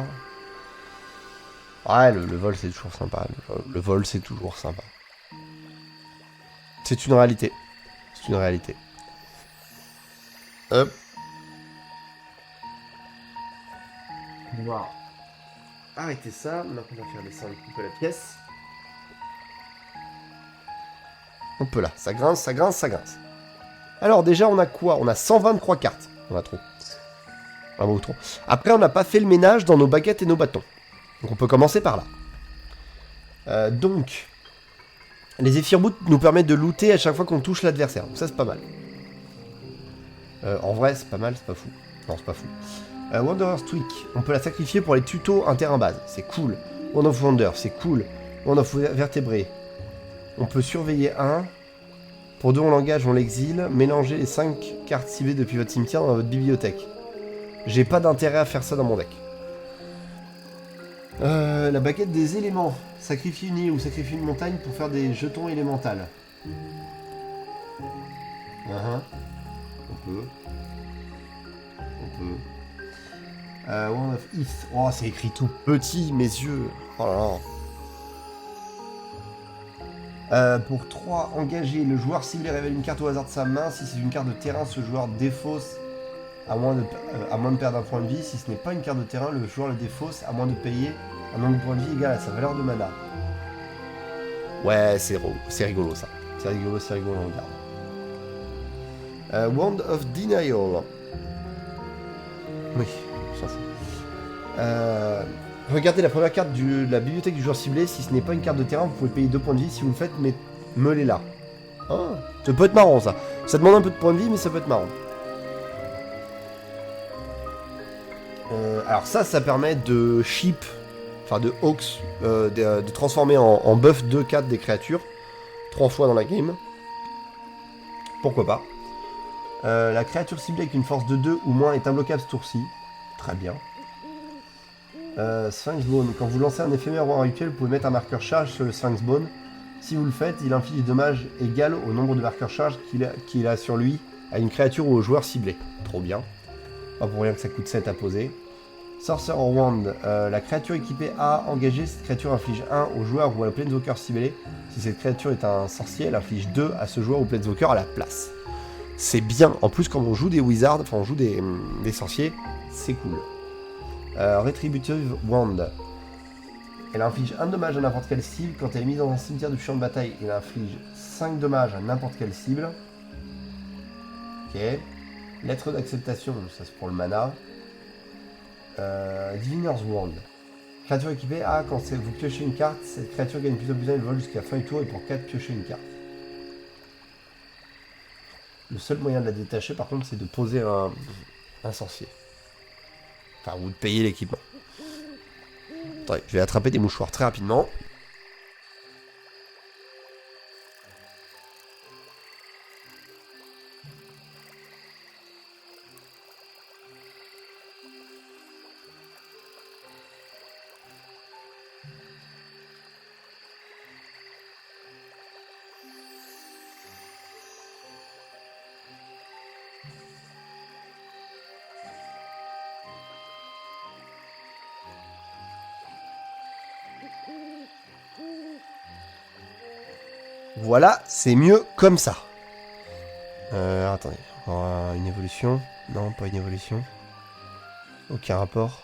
Ouais, le vol, c'est toujours sympa. Le vol, c'est toujours sympa. C'est une réalité. C'est une réalité. Hop. On va arrêter ça. Maintenant, on va faire descendre un petit peu la pièce. On peut là. Ça grince, ça grince, ça grince. Alors, déjà, on a quoi? On a 123 cartes. On a trop. Vraiment trop. Après, on n'a pas fait le ménage dans nos baguettes et nos bâtons. Donc, on peut commencer par là. Donc, les Ephirboots nous permettent de looter à chaque fois qu'on touche l'adversaire. Donc, ça, c'est pas mal. En vrai, c'est pas mal, c'est pas fou. Non, c'est pas fou. Wanderer's Tweak, on peut la sacrifier pour les tutos un terrain base, c'est cool. Wand of Wonder, c'est cool. Wand of Vertébré. On peut surveiller un. Pour 2, on l'engage, on l'exile. Mélangez les 5 cartes ciblées depuis votre cimetière dans votre bibliothèque. J'ai pas d'intérêt à faire ça dans mon deck. La baguette des éléments. Sacrifier une île ou sacrifier une montagne pour faire des jetons élémentales. On peut. Wand of East. Oh, c'est écrit tout petit, mes yeux. Oh là là. Pour 3, engager. Le joueur ciblé révèle une carte au hasard de sa main. Si c'est une carte de terrain, ce joueur défausse à moins de perdre un point de vie. Si ce n'est pas une carte de terrain, le joueur le défausse à moins de payer un nombre de points de vie égal à sa valeur de mana. Ouais, c'est rigolo ça. C'est rigolo, on regarde. Wand of Denial. Oui, on s'en fout. Regardez la première carte de la bibliothèque du joueur ciblé. Si ce n'est pas une carte de terrain, vous pouvez payer 2 points de vie. Si vous le faites, meulez là. Oh, ça peut être marrant ça. Ça demande un peu de points de vie, mais ça peut être marrant. Alors ça permet de ship, enfin de hawks, de transformer en buff 2-4 des créatures 3 fois dans la game. Pourquoi pas. La créature ciblée avec une force de 2 ou moins est imbloquable ce tour-ci. Très bien. Sphinx Bone. Quand vous lancez un éphémère ou un rituel, vous pouvez mettre un marqueur charge sur le Sphinx Bone. Si vous le faites, il inflige des dommages égal au nombre de marqueurs charge qu'il a sur lui à une créature ou au joueur ciblé. Trop bien. Pas pour rien que ça coûte 7 à poser. Sorcerer Wand. La créature équipée A engagée, cette créature inflige 1 au joueur ou à la Planeswalker ciblé. Si cette créature est un sorcier, elle inflige 2 à ce joueur ou Planeswalker à la place. C'est bien. En plus, quand on joue des wizards, enfin on joue des sorciers, c'est cool. Retributive Wand. Elle inflige 1 dommage à n'importe quelle cible. Quand elle est mise dans un cimetière du champ de bataille, elle inflige 5 dommages à n'importe quelle cible. Ok. Lettre d'acceptation, ça c'est pour le mana. Diviner's Wand. Créature équipée A, quand vous piochez une carte, cette créature gagne plus de plus 1 et vole jusqu'à la fin du tour et pour 4 piocher une carte. Le seul moyen de la détacher par contre c'est de poser un sorcier. Enfin, ou de payer l'équipement. Attendez, je vais attraper des mouchoirs très rapidement. Voilà, c'est mieux comme ça. Attendez, encore une évolution. Non, pas une évolution. Aucun rapport.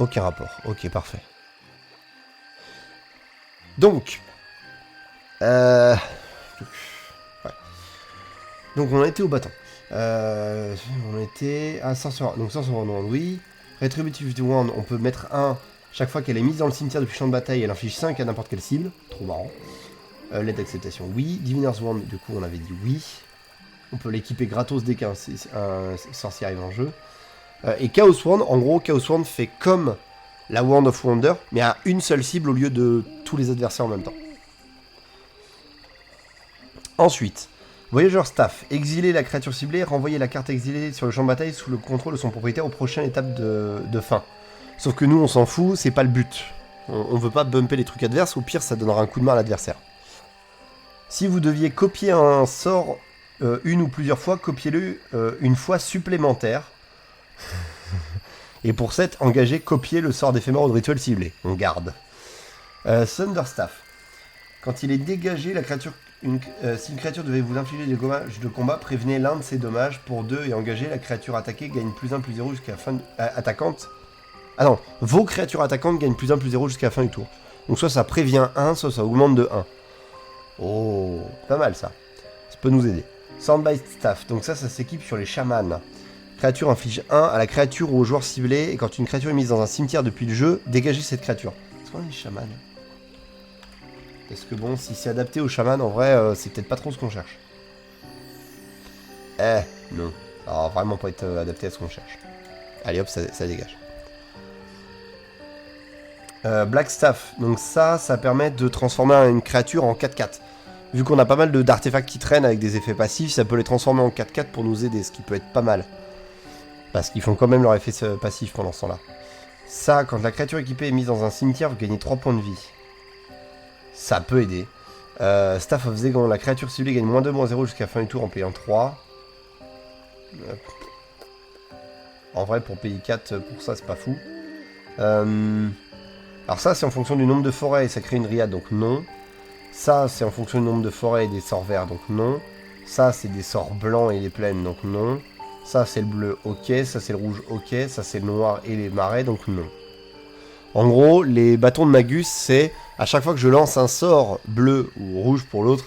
Aucun rapport, ok, parfait. Donc, ouais. Donc on a été au bâton. On était à 100 sur 1. Donc 100 sur 1, oui. Retributive Wand, on peut mettre 1 chaque fois qu'elle est mise dans le cimetière depuis le champ de bataille. Elle inflige 5 à n'importe quelle cible. Trop marrant. L'aide d'acceptation, oui. Diviner's Wand, du coup on avait dit oui. On peut l'équiper gratos dès qu'un sorcier arrive en jeu. Et Chaos Wand, en gros, Chaos Wand fait comme la Wand of Wonder, mais à une seule cible au lieu de tous les adversaires en même temps. Ensuite, Voyageur Staff, exiler la créature ciblée, renvoyer la carte exilée sur le champ de bataille sous le contrôle de son propriétaire aux prochaines étapes de fin. Sauf que nous, on s'en fout, c'est pas le but. On veut pas bumper les trucs adverses, au pire, ça donnera un coup de main à l'adversaire. Si vous deviez copier un sort une ou plusieurs fois, copiez-le une fois supplémentaire. Et pour cette, engagez, copier le sort d'éphémère ou de rituel ciblé. On garde. Thunderstaff. Quand il est dégagé, la créature, si une créature devait vous infliger des dommages de combat, prévenez l'un de ses dommages pour 2 et engagez. La créature attaquée gagne +1/+0 jusqu'à la fin attaquante. Ah non, vos créatures attaquantes gagnent +1/+0 jusqu'à la fin du tour. Donc soit ça prévient 1, soit ça augmente de 1. Oh, pas mal ça. Ça peut nous aider. Soundbite Staff. Donc ça s'équipe sur les chamans. Créature inflige 1 à la créature ou au joueur ciblé, et quand une créature est mise dans un cimetière depuis le jeu, dégagez cette créature. Est-ce qu'on a des chamans? Parce que bon, si c'est adapté aux chamans, en vrai, c'est peut-être pas trop ce qu'on cherche. Non. Ça va vraiment pas être adapté à ce qu'on cherche. Allez hop, ça dégage. Black Staff. Donc ça permet de transformer une créature en 4/4. Vu qu'on a pas mal d'artefacts qui traînent avec des effets passifs, ça peut les transformer en 4/4 pour nous aider, ce qui peut être pas mal. Parce qu'ils font quand même leur effet passif pendant ce temps-là. Ça, quand la créature équipée est mise dans un cimetière, vous gagnez 3 points de vie. Ça peut aider. Staff of Zegon, la créature ciblée gagne -2, -0 jusqu'à la fin du tour en payant 3. En vrai, pour payer 4, pour ça, c'est pas fou. Alors ça, c'est en fonction du nombre de forêts et ça crée une riade, donc non. Ça, c'est en fonction du nombre de forêts et des sorts verts, donc non. Ça, c'est des sorts blancs et les plaines, donc non. Ça, c'est le bleu, ok. Ça, c'est le rouge, ok. Ça, c'est le noir et les marais, donc non. En gros, les bâtons de Magus, c'est à chaque fois que je lance un sort bleu ou rouge pour l'autre,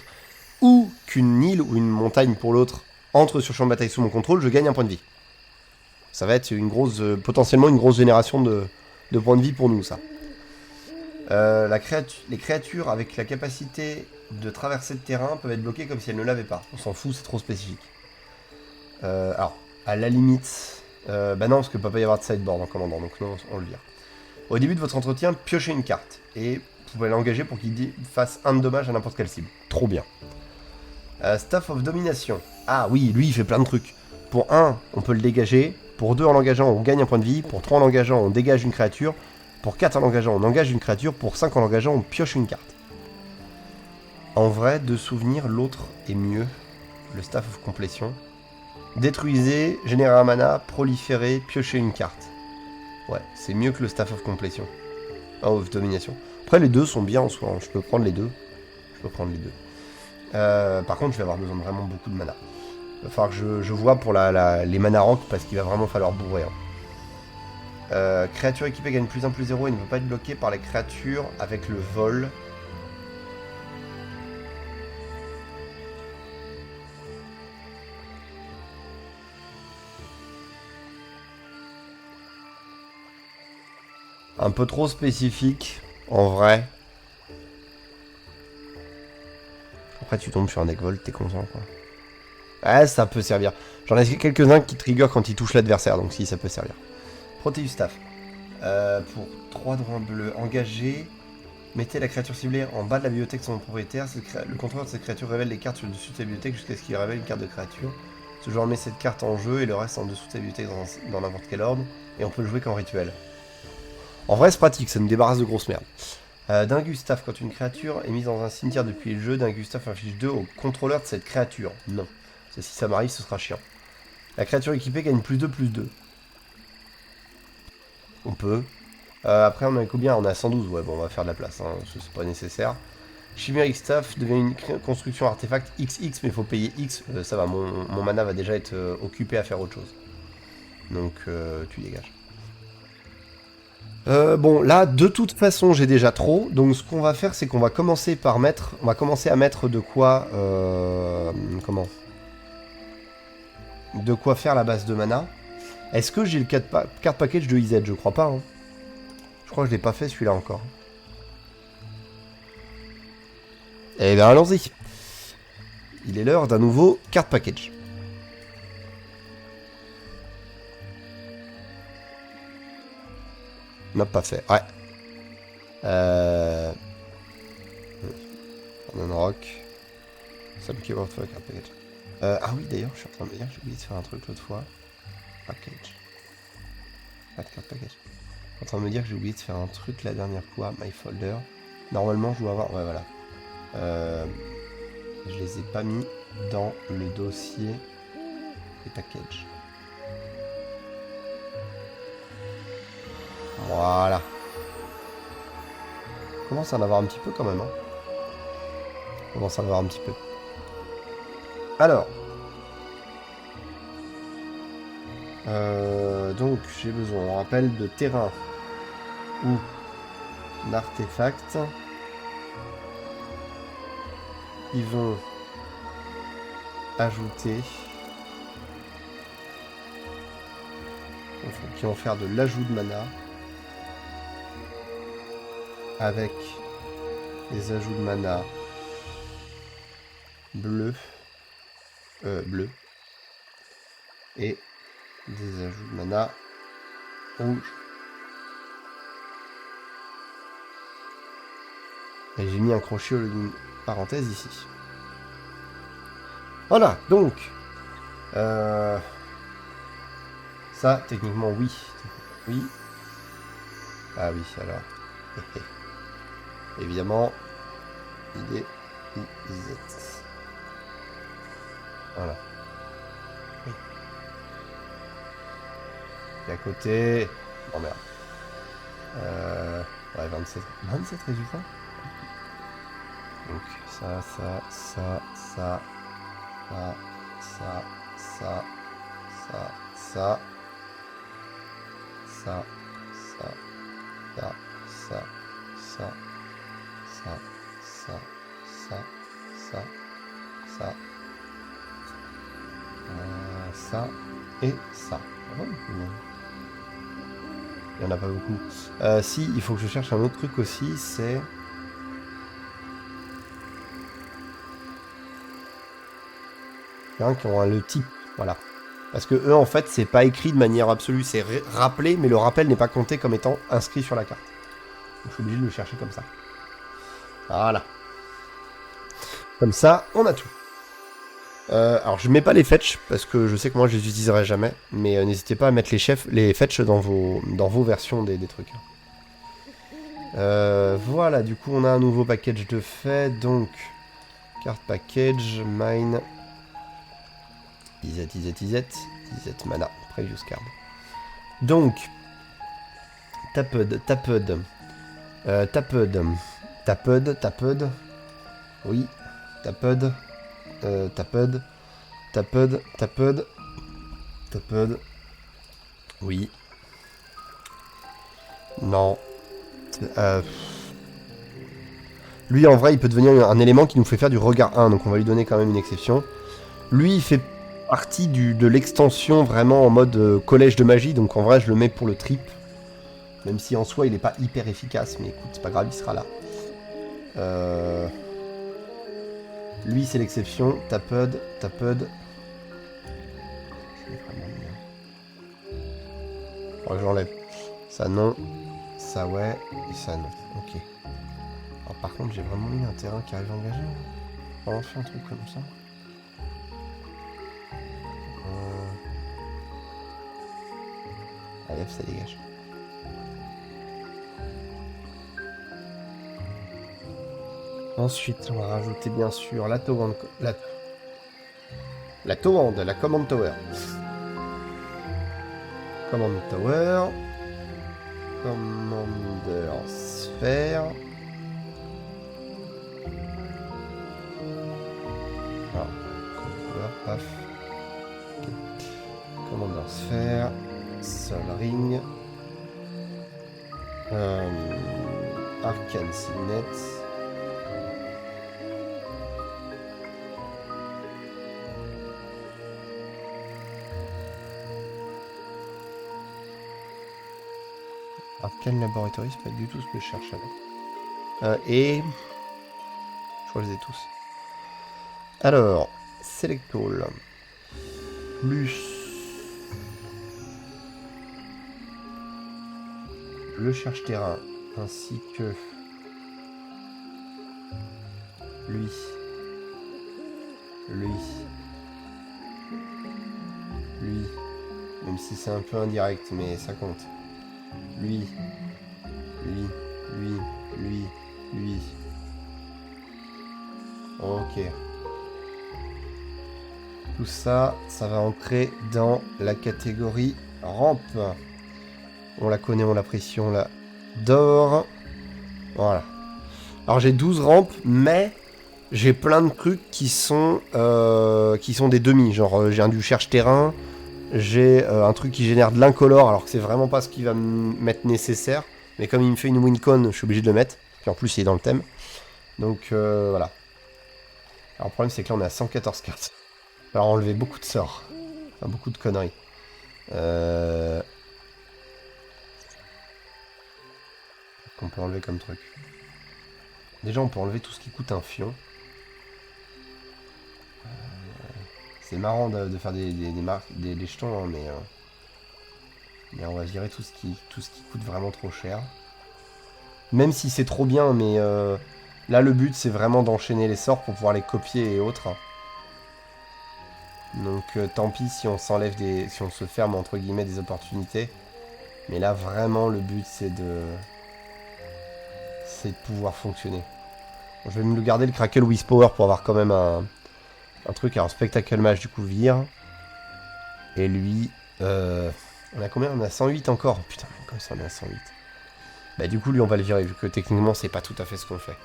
ou qu'une île ou une montagne pour l'autre entre sur champ de bataille sous mon contrôle, je gagne un point de vie. Ça va être une grosse, potentiellement une grosse génération de points de vie pour nous, ça. Les créatures avec la capacité de traverser le terrain peuvent être bloquées comme si elles ne l'avaient pas. On s'en fout, c'est trop spécifique. Alors, à la limite... bah non, parce qu'il ne peut pas y avoir de sideboard en commandant, donc non, on le vire. Au début de votre entretien, piochez une carte. Et vous pouvez l'engager pour qu'il fasse 1 de dommage à n'importe quelle cible. Trop bien. Staff of Domination. Ah oui, lui, il fait plein de trucs. Pour 1, on peut le dégager. Pour 2, en l'engageant, on gagne un point de vie. Pour 3, en l'engageant, on dégage une créature. Pour 4, en l'engageant, on engage une créature. Pour 5, en l'engageant, on pioche une carte. En vrai, de souvenir, l'autre est mieux. Le Staff of Complétion. Détruisez, générer un mana, proliférer, piocher une carte. Ouais, c'est mieux que le Staff of Complétion. Oh, of Domination. Après, les deux sont bien en soi, hein. Je peux prendre les deux. Par contre, je vais avoir besoin de vraiment beaucoup de mana. Il va falloir que je vois pour les mana rank, parce qu'il va vraiment falloir bourrer. Hein. Créature équipée gagne +1/+0 et ne peut pas être bloquée par les créatures avec le vol. Un peu trop spécifique, en vrai. Après, tu tombes sur un deck vol, t'es content, quoi. Ouais, ça peut servir. J'en ai quelques-uns qui trigger quand ils touchent l'adversaire, donc si, ça peut servir. Proteus Staff. Pour 3 droits bleus, engagé. Mettez la créature ciblée en bas de la bibliothèque de son propriétaire. Le contrôleur de cette créature révèle les cartes sur le dessus de sa bibliothèque jusqu'à ce qu'il révèle une carte de créature. Ce joueur met cette carte en jeu et le reste en dessous de sa bibliothèque dans n'importe quel ordre. Et on peut le jouer qu'en rituel. En vrai, c'est pratique, ça nous débarrasse de grosses merdes. D'Ingustaff, quand une créature est mise dans un cimetière depuis le jeu, d'Ingustaff inflige 2 au contrôleur de cette créature. Non. Si ça m'arrive, ce sera chiant. La créature équipée gagne +2/+2. On peut. Après, on a combien? On a 112. Ouais, bon, on va faire de la place. Hein. C'est pas nécessaire. Chimeric Staff devient une construction artefact XX, mais il faut payer X. Ça va, mon mana va déjà être occupé à faire autre chose. Donc, tu dégages. Bon, là, de toute façon, j'ai déjà trop. Donc, ce qu'on va faire, c'est qu'on va commencer par mettre... On va commencer à mettre de quoi... comment de quoi faire la base de mana. Est-ce que j'ai le card package de IZ? Je crois pas. Hein. Je crois que je l'ai pas fait celui-là encore. Eh bien, allons-y. Il est l'heure d'un nouveau card package. On n'a pas fait. Ouais. On rock. Ça me keyboard for card package. Ah oui, d'ailleurs, je suis en train de me dire que j'ai oublié de faire un truc l'autre fois. Package. Pas de card package. Je suis en train de me dire que j'ai oublié de faire un truc la dernière fois. My folder. Normalement, je dois avoir... Ouais, voilà. Je les ai pas mis dans le dossier des packages. Voilà. On commence à en avoir un petit peu quand même. Hein. On commence à en avoir un petit peu. Alors. Donc j'ai besoin, on rappelle, de terrain ou d'artefacts qui vont ajouter, qui vont faire de l'ajout de mana avec des ajouts de mana bleu et des ajouts de mana rouge. Et j'ai mis un crochet au lieu d'une parenthèse ici. Voilà, donc ça, techniquement, oui. Oui. Ah oui, alors. Évidemment, il est IZ. Voilà. Oui. Et à côté... Oh merde. Ouais, 27 résultats. Donc ça, ça, ça, ça, ça, ça, ça, ça, ça, ça, ça, ça, ça, ça, ça, ça, ça, ça, ça, ça et ça. Oh, il n'y en a pas beaucoup. Si, il faut que je cherche un autre truc aussi, c'est... qui ont le type, voilà. Parce que eux, en fait, c'est pas écrit de manière absolue, c'est rappelé, mais le rappel n'est pas compté comme étant inscrit sur la carte. Donc, je suis obligé de le chercher comme ça. Voilà. Comme ça, on a tout. Alors, je mets pas les fetch, parce que je sais que moi, je les utiliserai jamais, mais n'hésitez pas à mettre les fetch dans vos versions des trucs. Voilà, du coup, on a un nouveau package de fait, donc... Carte package, mine... IZ mana, previous card. Donc, Tapud. Oui, Tapud. Oui. Non. Lui, en vrai, il peut devenir un élément qui nous fait faire du regard 1, donc on va lui donner quand même une exception. Lui, il fait partie de l'extension vraiment en mode collège de magie, donc en vrai je le mets pour le trip. Même si en soi il est pas hyper efficace, mais écoute, c'est pas grave, il sera là. Lui c'est l'exception, Tapud. Faudra que j'enlève. Ça non, ça ouais, et ça non. Ok. Alors par contre j'ai vraiment mis un terrain qui arrive engagé. On fait un truc comme ça. Allez, ça dégage. Ensuite, on va rajouter bien sûr la Towand, la Command Tower. Command Tower. Commander Sphère. paf. Ok. Commander Sphere. Sol Ring. Arcane Signet. Arcane Laboratory, c'est pas du tout ce que je cherche alors. Et... Je crois que je les ai tous. Alors, Select All. Plus... Le cherche-terrain, ainsi que... Lui. Lui. Lui. Même si c'est un peu indirect, mais ça compte. Lui. Lui. Lui. Lui. Lui. Ok. Tout ça, ça va entrer dans la catégorie rampe. On la connaît, on l'apprécie, on l'adore. Voilà. Alors j'ai 12 rampes, mais j'ai plein de trucs qui sont des demi. Genre j'ai un du cherche-terrain, j'ai un truc qui génère de l'incolore, alors que c'est vraiment pas ce qui va m'être nécessaire. Mais comme il me fait une wincon, je suis obligé de le mettre. Puis en plus il est dans le thème. Donc voilà. Alors le problème c'est que là on est à 114 cartes. Alors enlever beaucoup de sorts. Enfin, beaucoup de conneries. Qu'on peut enlever comme truc. Déjà on peut enlever tout ce qui coûte un fion. C'est marrant de faire des jetons, hein, mais on va virer tout ce qui coûte vraiment trop cher. Même si c'est trop bien, mais là le but c'est vraiment d'enchaîner les sorts pour pouvoir les copier et autres. Donc tant pis si on s'enlève si on se ferme entre guillemets des opportunités. Mais là vraiment le but c'est de pouvoir fonctionner. Bon, je vais me garder le Crackle Whispower pour avoir quand même un truc. Alors Spectacle Mage du coup vire. Et lui, on a combien? On a 108 encore. Putain, comme ça on est à 108. Bah du coup lui on va le virer vu que techniquement c'est pas tout à fait ce qu'on fait.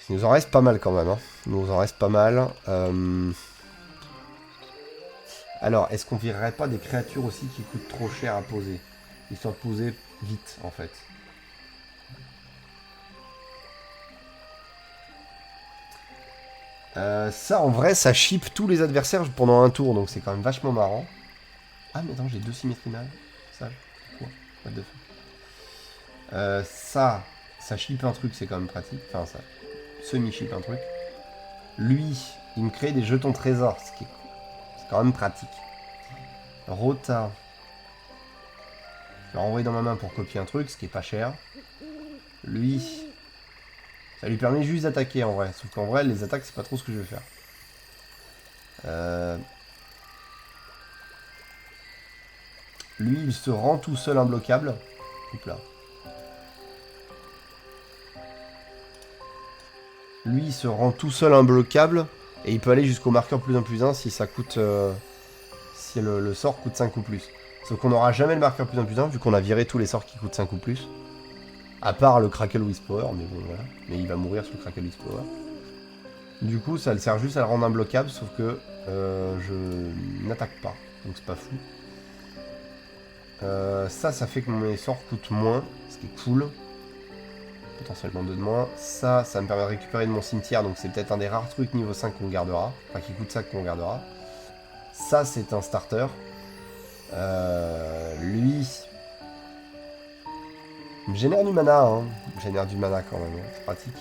Il nous en reste pas mal quand même. Hein. Il nous en reste pas mal. Alors, est-ce qu'on virerait pas des créatures aussi qui coûtent trop cher à poser? Histoire de poser vite en fait. Ça en vrai ça chip tous les adversaires pendant un tour, donc c'est quand même vachement marrant. Ah mais attends, j'ai 2 symétries mal. Ça, quoi? What the fuck. Ça chip un truc, c'est quand même pratique. Enfin ça semi-chip un truc. Lui, il me crée des jetons trésors, ce qui est quand même pratique. Rota. Je vais renvoyer dans ma main pour copier un truc, ce qui est pas cher. Lui, ça lui permet juste d'attaquer en vrai. Sauf qu'en vrai, les attaques, c'est pas trop ce que je veux faire. Lui, il se rend tout seul imbloquable. Hop là. Lui, il se rend tout seul imbloquable. Et il peut aller jusqu'au marqueur plus 1 plus 1 si ça coûte... si le sort coûte 5 ou plus. Sauf qu'on n'aura jamais le marqueur plus 1 plus 1 vu qu'on a viré tous les sorts qui coûtent 5 ou plus. À part le Crackle Whispower, mais bon voilà. Mais il va mourir sur le Crackle Whispower. Du coup, ça le sert juste à le rendre imbloquable, sauf que je n'attaque pas. Donc c'est pas fou. Ça fait que mes sorts coûtent moins, ce qui est cool. Potentiellement 2 de moins. Ça me permet de récupérer de mon cimetière, donc c'est peut-être un des rares trucs niveau 5 qu'on gardera. Enfin, qui coûte ça qu'on gardera. Ça, c'est un starter. Lui... Il me génère du mana, hein. Il me génère du mana quand même, hein. C'est pratique.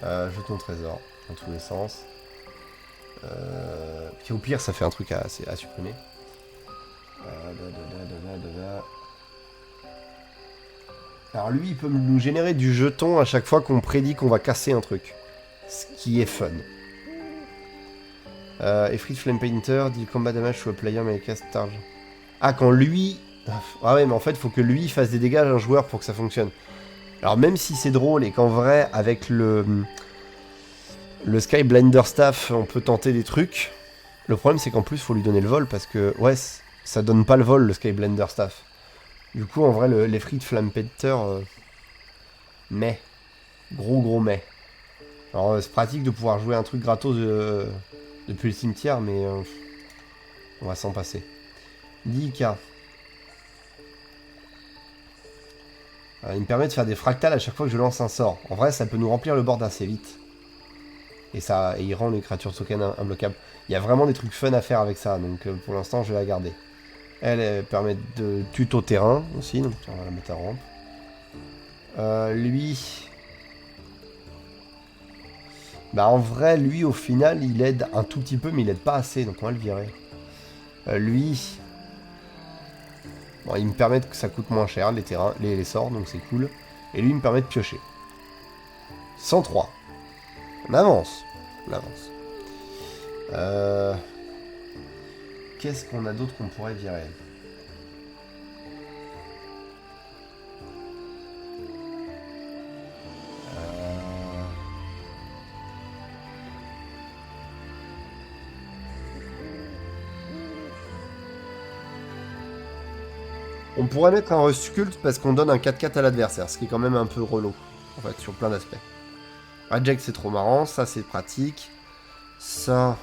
Jeton trésor, dans tous les sens. Puis au pire, ça fait un truc à supprimer. Alors lui, il peut nous générer du jeton à chaque fois qu'on prédit qu'on va casser un truc. Ce qui est fun. Efrit Flame Painter, dit combat damage to a player may cast charge. Ah, quand lui... Ah ouais, mais en fait, il faut que lui fasse des dégâts à un joueur pour que ça fonctionne. Alors même si c'est drôle et qu'en vrai, avec le Sky Blinder Staff, on peut tenter des trucs. Le problème, c'est qu'en plus, il faut lui donner le vol parce que, ouais, ça donne pas le vol, le Sky Blinder Staff. Du coup, en vrai, l'Efrit Flame Painter... mais. Gros mais. Alors c'est pratique de pouvoir jouer un truc gratos depuis le cimetière, mais on va s'en passer. 10K. Il me permet de faire des fractales à chaque fois que je lance un sort. En vrai, ça peut nous remplir le board assez vite. Et il rend les créatures token imbloquables. Il y a vraiment des trucs fun à faire avec ça, donc pour l'instant, je vais la garder. Elle permet de tuto terrain aussi, donc on va la mettre à rampe. Lui... Bah en vrai, lui, au final, il aide un tout petit peu, mais il aide pas assez, donc on va le virer. Lui... Bon, il me permet que ça coûte moins cher, les terrains, les sorts, donc c'est cool. Et lui, il me permet de piocher. 103. On avance. On avance. Qu'est-ce qu'on a d'autre qu'on pourrait virer? On pourrait mettre un Rustcult parce qu'on donne un 4-4 à l'adversaire, ce qui est quand même un peu relou, en fait, sur plein d'aspects. Reject, c'est trop marrant, ça c'est pratique. Ça...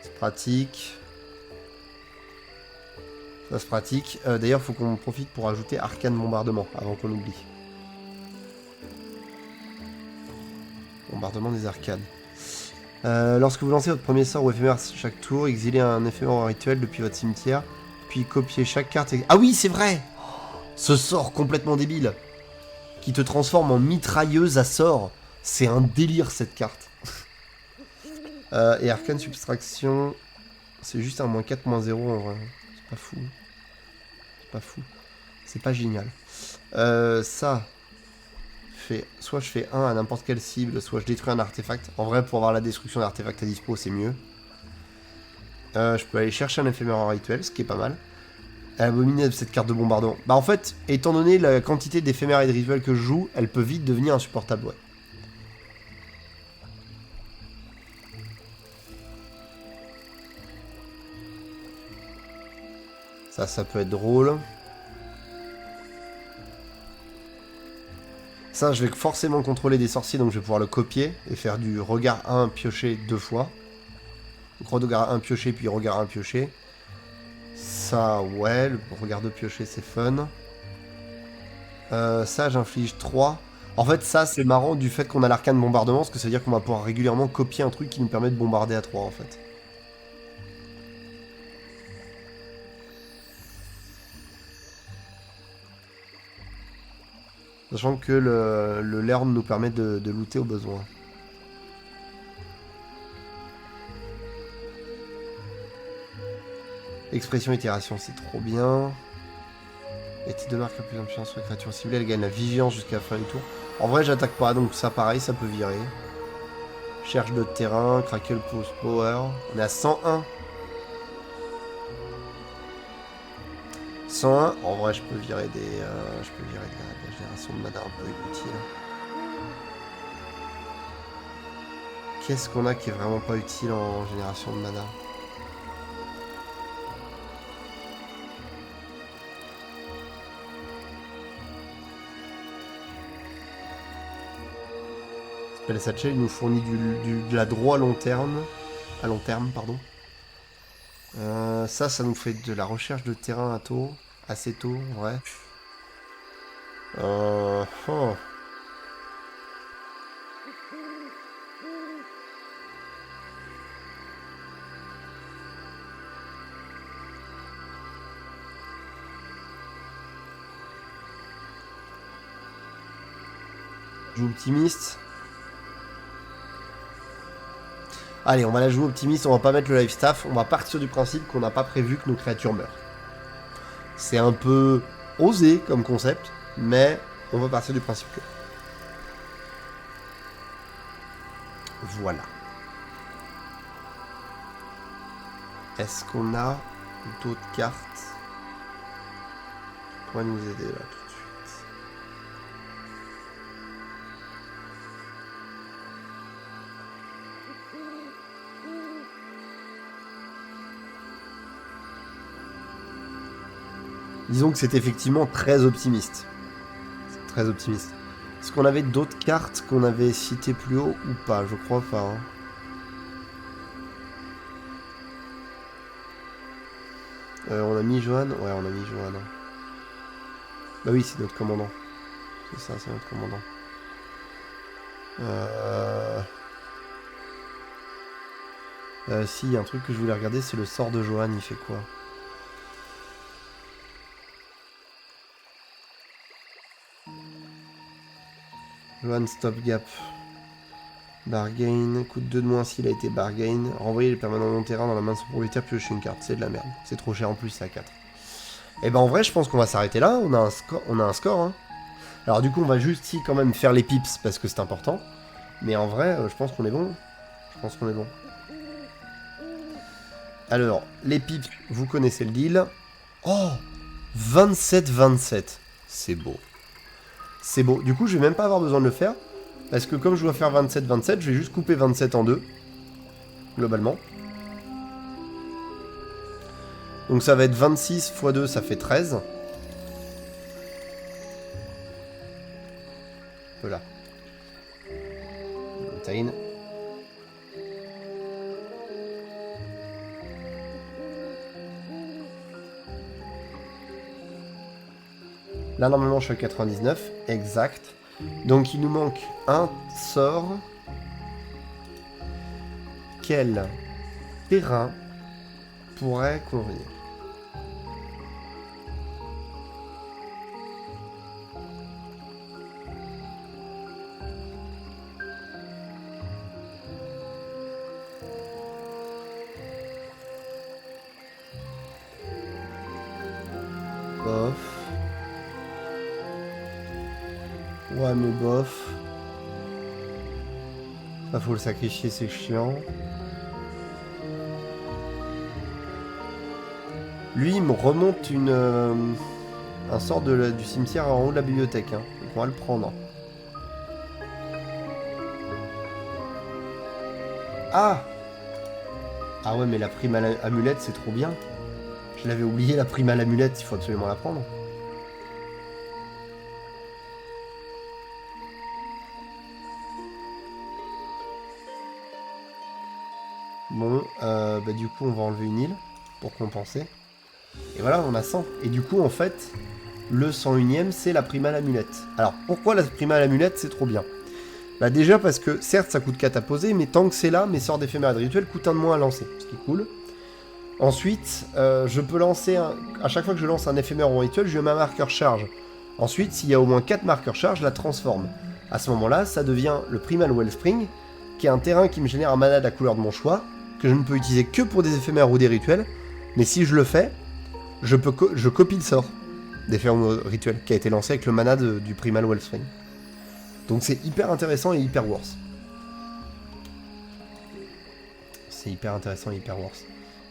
c'est pratique. Ça c'est pratique. D'ailleurs, faut qu'on profite pour ajouter Arcane Bombardement, avant qu'on oublie. Bombardement des arcades. Lorsque vous lancez votre premier sort ou éphémère chaque tour, exilez un éphémère rituel depuis votre cimetière, puis copiez chaque carte... Ah oui, c'est vrai! Ce sort complètement débile, qui te transforme en mitrailleuse à sort. C'est un délire, cette carte. Et Arcane Subtraction, c'est juste un -4, -0 en vrai. C'est pas fou. C'est pas fou. C'est pas génial. Ça... soit je fais 1 à n'importe quelle cible, soit je détruis un artefact. En vrai, pour avoir la destruction d'artefacts à dispo, c'est mieux. Je peux aller chercher un éphémère rituel, ce qui est pas mal. Abominable cette carte de bombardement. Bah en fait, étant donné la quantité d'éphémères et de rituels que je joue, elle peut vite devenir insupportable, ouais. Ça peut être drôle. Ça, je vais forcément contrôler des sorciers, donc je vais pouvoir le copier et faire du regard 1 pioché 2 fois. Donc regard 1 pioché, puis regard 1 pioché. Ça, ouais, le regard 2 pioché, c'est fun. Ça, j'inflige 3. En fait, ça, c'est marrant du fait qu'on a l'arcane bombardement, parce que ça veut dire qu'on va pouvoir régulièrement copier un truc qui nous permet de bombarder à 3, en fait. Sachant que le learn nous permet de looter au besoin. Expression itération, c'est trop bien. Et type de marque la plus influente sur la créature ciblée, elle gagne la vigilance jusqu'à la fin du tour. En vrai, j'attaque pas, donc ça, pareil, ça peut virer. Cherche de terrain, crackle post power. On est à 101. 101. En vrai, je peux virer des. Je peux virer de la génération de mana un peu inutile. Qu'est-ce qu'on a qui est vraiment pas utile en génération de mana? Spell Satchel, il nous fournit de la droit à long terme. À long terme, pardon. Ça nous fait de la recherche de terrain à tôt. Assez tôt, en vrai. Oh. Joue optimiste. Allez, on va la jouer optimiste, on va pas mettre le life staff, on va partir du principe qu'on n'a pas prévu que nos créatures meurent. C'est un peu osé comme concept, mais on va partir du principe que... Voilà. Est-ce qu'on a d'autres cartes qui pourraient nous aider là tout de suite? Disons que c'est effectivement très optimiste. Très optimiste. Est-ce qu'on avait d'autres cartes qu'on avait citées plus haut ou pas? Je crois pas. Hein. On a mis Johan? Ouais, on a mis Johan. Hein. Bah oui, c'est notre commandant. C'est ça, c'est notre commandant. Si, il y a un truc que je voulais regarder, c'est le sort de Johan, il fait quoi? Johan stopgap. Bargain, coûte 2 de moins s'il a été bargain. Renvoyer les permanents non terrain dans la main de son propriétaire, piocher une carte. C'est de la merde. C'est trop cher en plus, c'est à 4. Et ben en vrai, je pense qu'on va s'arrêter là. On a un score. Hein. Alors du coup, on va juste ici quand même faire les pips parce que c'est important. Mais en vrai, je pense qu'on est bon. Je pense qu'on est bon. Alors, les pips, vous connaissez le deal. Oh 27-27. C'est beau. C'est beau. Du coup, je vais même pas avoir besoin de le faire. Parce que comme je dois faire 27-27, je vais juste couper 27 en deux. Globalement. Donc ça va être 26 x 2, ça fait 13. Voilà. Mountain. Là, normalement, je suis à 99. Exact. Donc, il nous manque un sort. Quel terrain pourrait convenir? Bof. Ouais, mais bof. Ça, faut le sacrifier, c'est chiant. Lui, il me remonte un sort du cimetière en haut de la bibliothèque. Hein. Donc on va le prendre. Ah! Ah ouais, mais la prime à l'amulette, c'est trop bien. Je l'avais oublié, la prime à l'amulette, il faut absolument la prendre. Bon, bah du coup, on va enlever une île pour compenser. Et voilà, on a 100. Et du coup, en fait, le 101ème, c'est la prime à l'amulette. Alors, pourquoi la prime à l'amulette, c'est trop bien? Bah déjà parce que, certes, ça coûte 4 à poser, mais tant que c'est là, mes sorts d'éphémère de rituel coûtent 1 de moins à lancer, ce qui est cool. Ensuite, je peux lancer, à chaque fois que je lance un éphémère ou un rituel, je mets un marqueur charge. Ensuite, s'il y a au moins 4 marqueurs charge, je la transforme. À ce moment-là, ça devient le Primal Wellspring, qui est un terrain qui me génère un mana de la couleur de mon choix, que je ne peux utiliser que pour des éphémères ou des rituels, mais si je le fais, je copie le sort d'éphémère ou rituel, qui a été lancé avec le mana du Primal Wellspring. Donc c'est hyper intéressant et hyper worse. C'est hyper intéressant et hyper worse.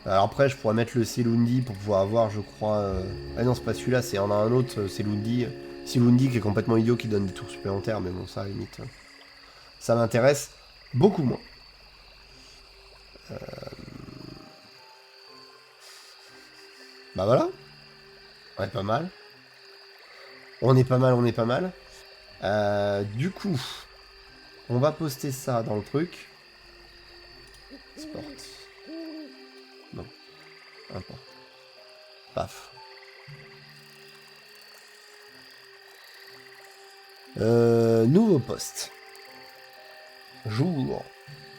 Alors après, je pourrais mettre le Selundi pour pouvoir avoir, je crois... Ah non, c'est pas celui-là, c'est en a un autre, Selundi. Selundi qui est complètement idiot, qui donne des tours supplémentaires, mais bon, ça, à la limite... Ça m'intéresse beaucoup moins. Bah voilà. On est pas mal. On est pas mal, on est pas mal. Du coup, on va poster ça dans le truc. Sport. Non. Importe. Paf. Nouveau poste. Jour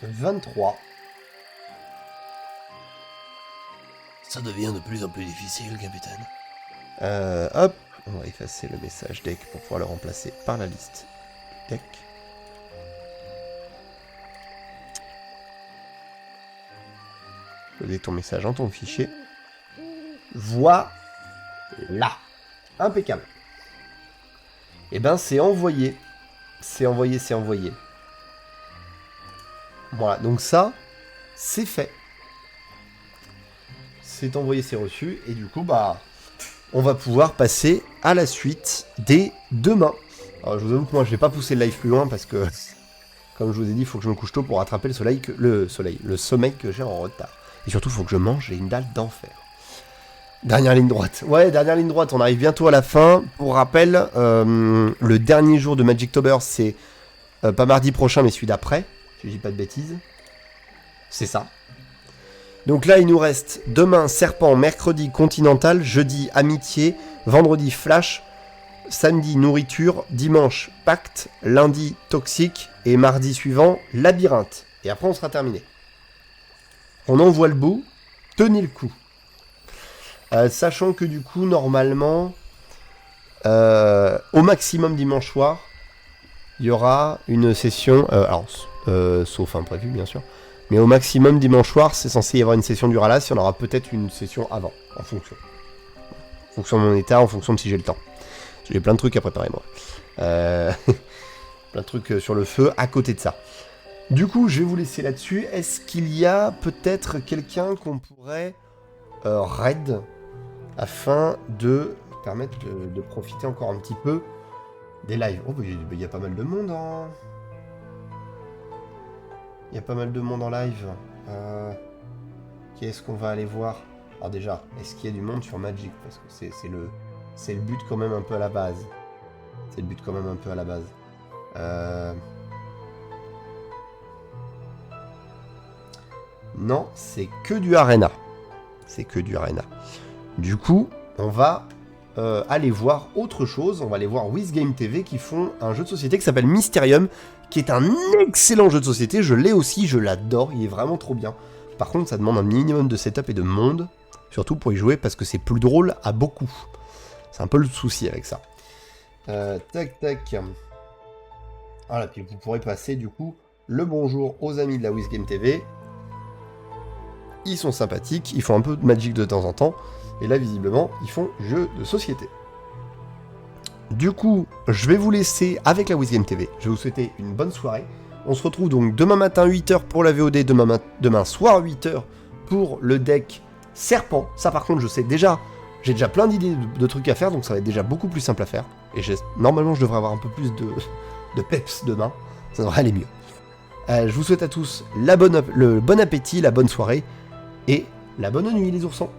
23. Ça devient de plus en plus difficile, capitaine. Hop, on va effacer le message deck pour pouvoir le remplacer par la liste deck. Coller ton message dans ton fichier. Voilà. Impeccable. Et ben c'est envoyé. C'est envoyé, c'est envoyé. Voilà, donc ça, c'est fait. C'est envoyé, c'est reçu. Et du coup, bah, on va pouvoir passer à la suite dès demain. Alors, je vous avoue que moi, je vais pas pousser le live plus loin parce que, comme je vous ai dit, il faut que je me couche tôt pour rattraper le sommeil que j'ai en retard. Et surtout, il faut que je mange, j'ai une dalle d'enfer. Dernière ligne droite. Ouais, dernière ligne droite, on arrive bientôt à la fin. Pour rappel, le dernier jour de Magictober, c'est pas mardi prochain, mais celui d'après. Si je dis pas de bêtises. C'est ça. Donc là, il nous reste demain Serpent, mercredi Continental, jeudi Amitié, vendredi Flash, samedi Nourriture, dimanche Pacte, lundi Toxique et mardi suivant Labyrinthe. Et après, on sera terminé. On en voit le bout. Tenez le coup. Sachant que du coup, normalement, au maximum dimanche soir, il y aura une session, sauf imprévu bien sûr, mais au maximum dimanche soir, c'est censé y avoir une session du Ralas, il y en aura peut-être une session avant, en fonction. En fonction de mon état, en fonction de si j'ai le temps. J'ai plein de trucs à préparer moi. Plein de trucs sur le feu à côté de ça. Du coup, je vais vous laisser là-dessus. Est-ce qu'il y a peut-être quelqu'un qu'on pourrait raid afin de permettre de profiter encore un petit peu des lives? Oh, il y a pas mal de monde en... Il y a pas mal de monde en live. Qui est-ce qu'on va aller voir? Alors déjà, est-ce qu'il y a du monde sur Magic? Parce que c'est le but quand même un peu à la base. C'est le but quand même un peu à la base. Non, c'est que du Arena. C'est que du Arena. Du coup, on va aller voir autre chose. On va aller voir WizGame TV qui font un jeu de société qui s'appelle Mysterium, qui est un excellent jeu de société. Je l'ai aussi, je l'adore, il est vraiment trop bien. Par contre, ça demande un minimum de setup et de monde, surtout pour y jouer, parce que c'est plus drôle à beaucoup. C'est un peu le souci avec ça. Tac, tac. Voilà, puis vous pourrez passer du coup le bonjour aux amis de la WizGame TV. Ils sont sympathiques, ils font un peu de Magic de temps en temps, et là visiblement ils font jeu de société. Du coup, je vais vous laisser avec la WizGame TV, je vais vous souhaiter une bonne soirée. On se retrouve donc demain matin 8h pour la VOD, demain soir 8h pour le deck Serpent. Ça par contre je sais déjà, j'ai déjà plein d'idées de trucs à faire, donc ça va être déjà beaucoup plus simple à faire. Et normalement je devrais avoir un peu plus de peps demain, ça devrait aller mieux. Je vous souhaite à tous le bon appétit, la bonne soirée, et la bonne nuit les oursons.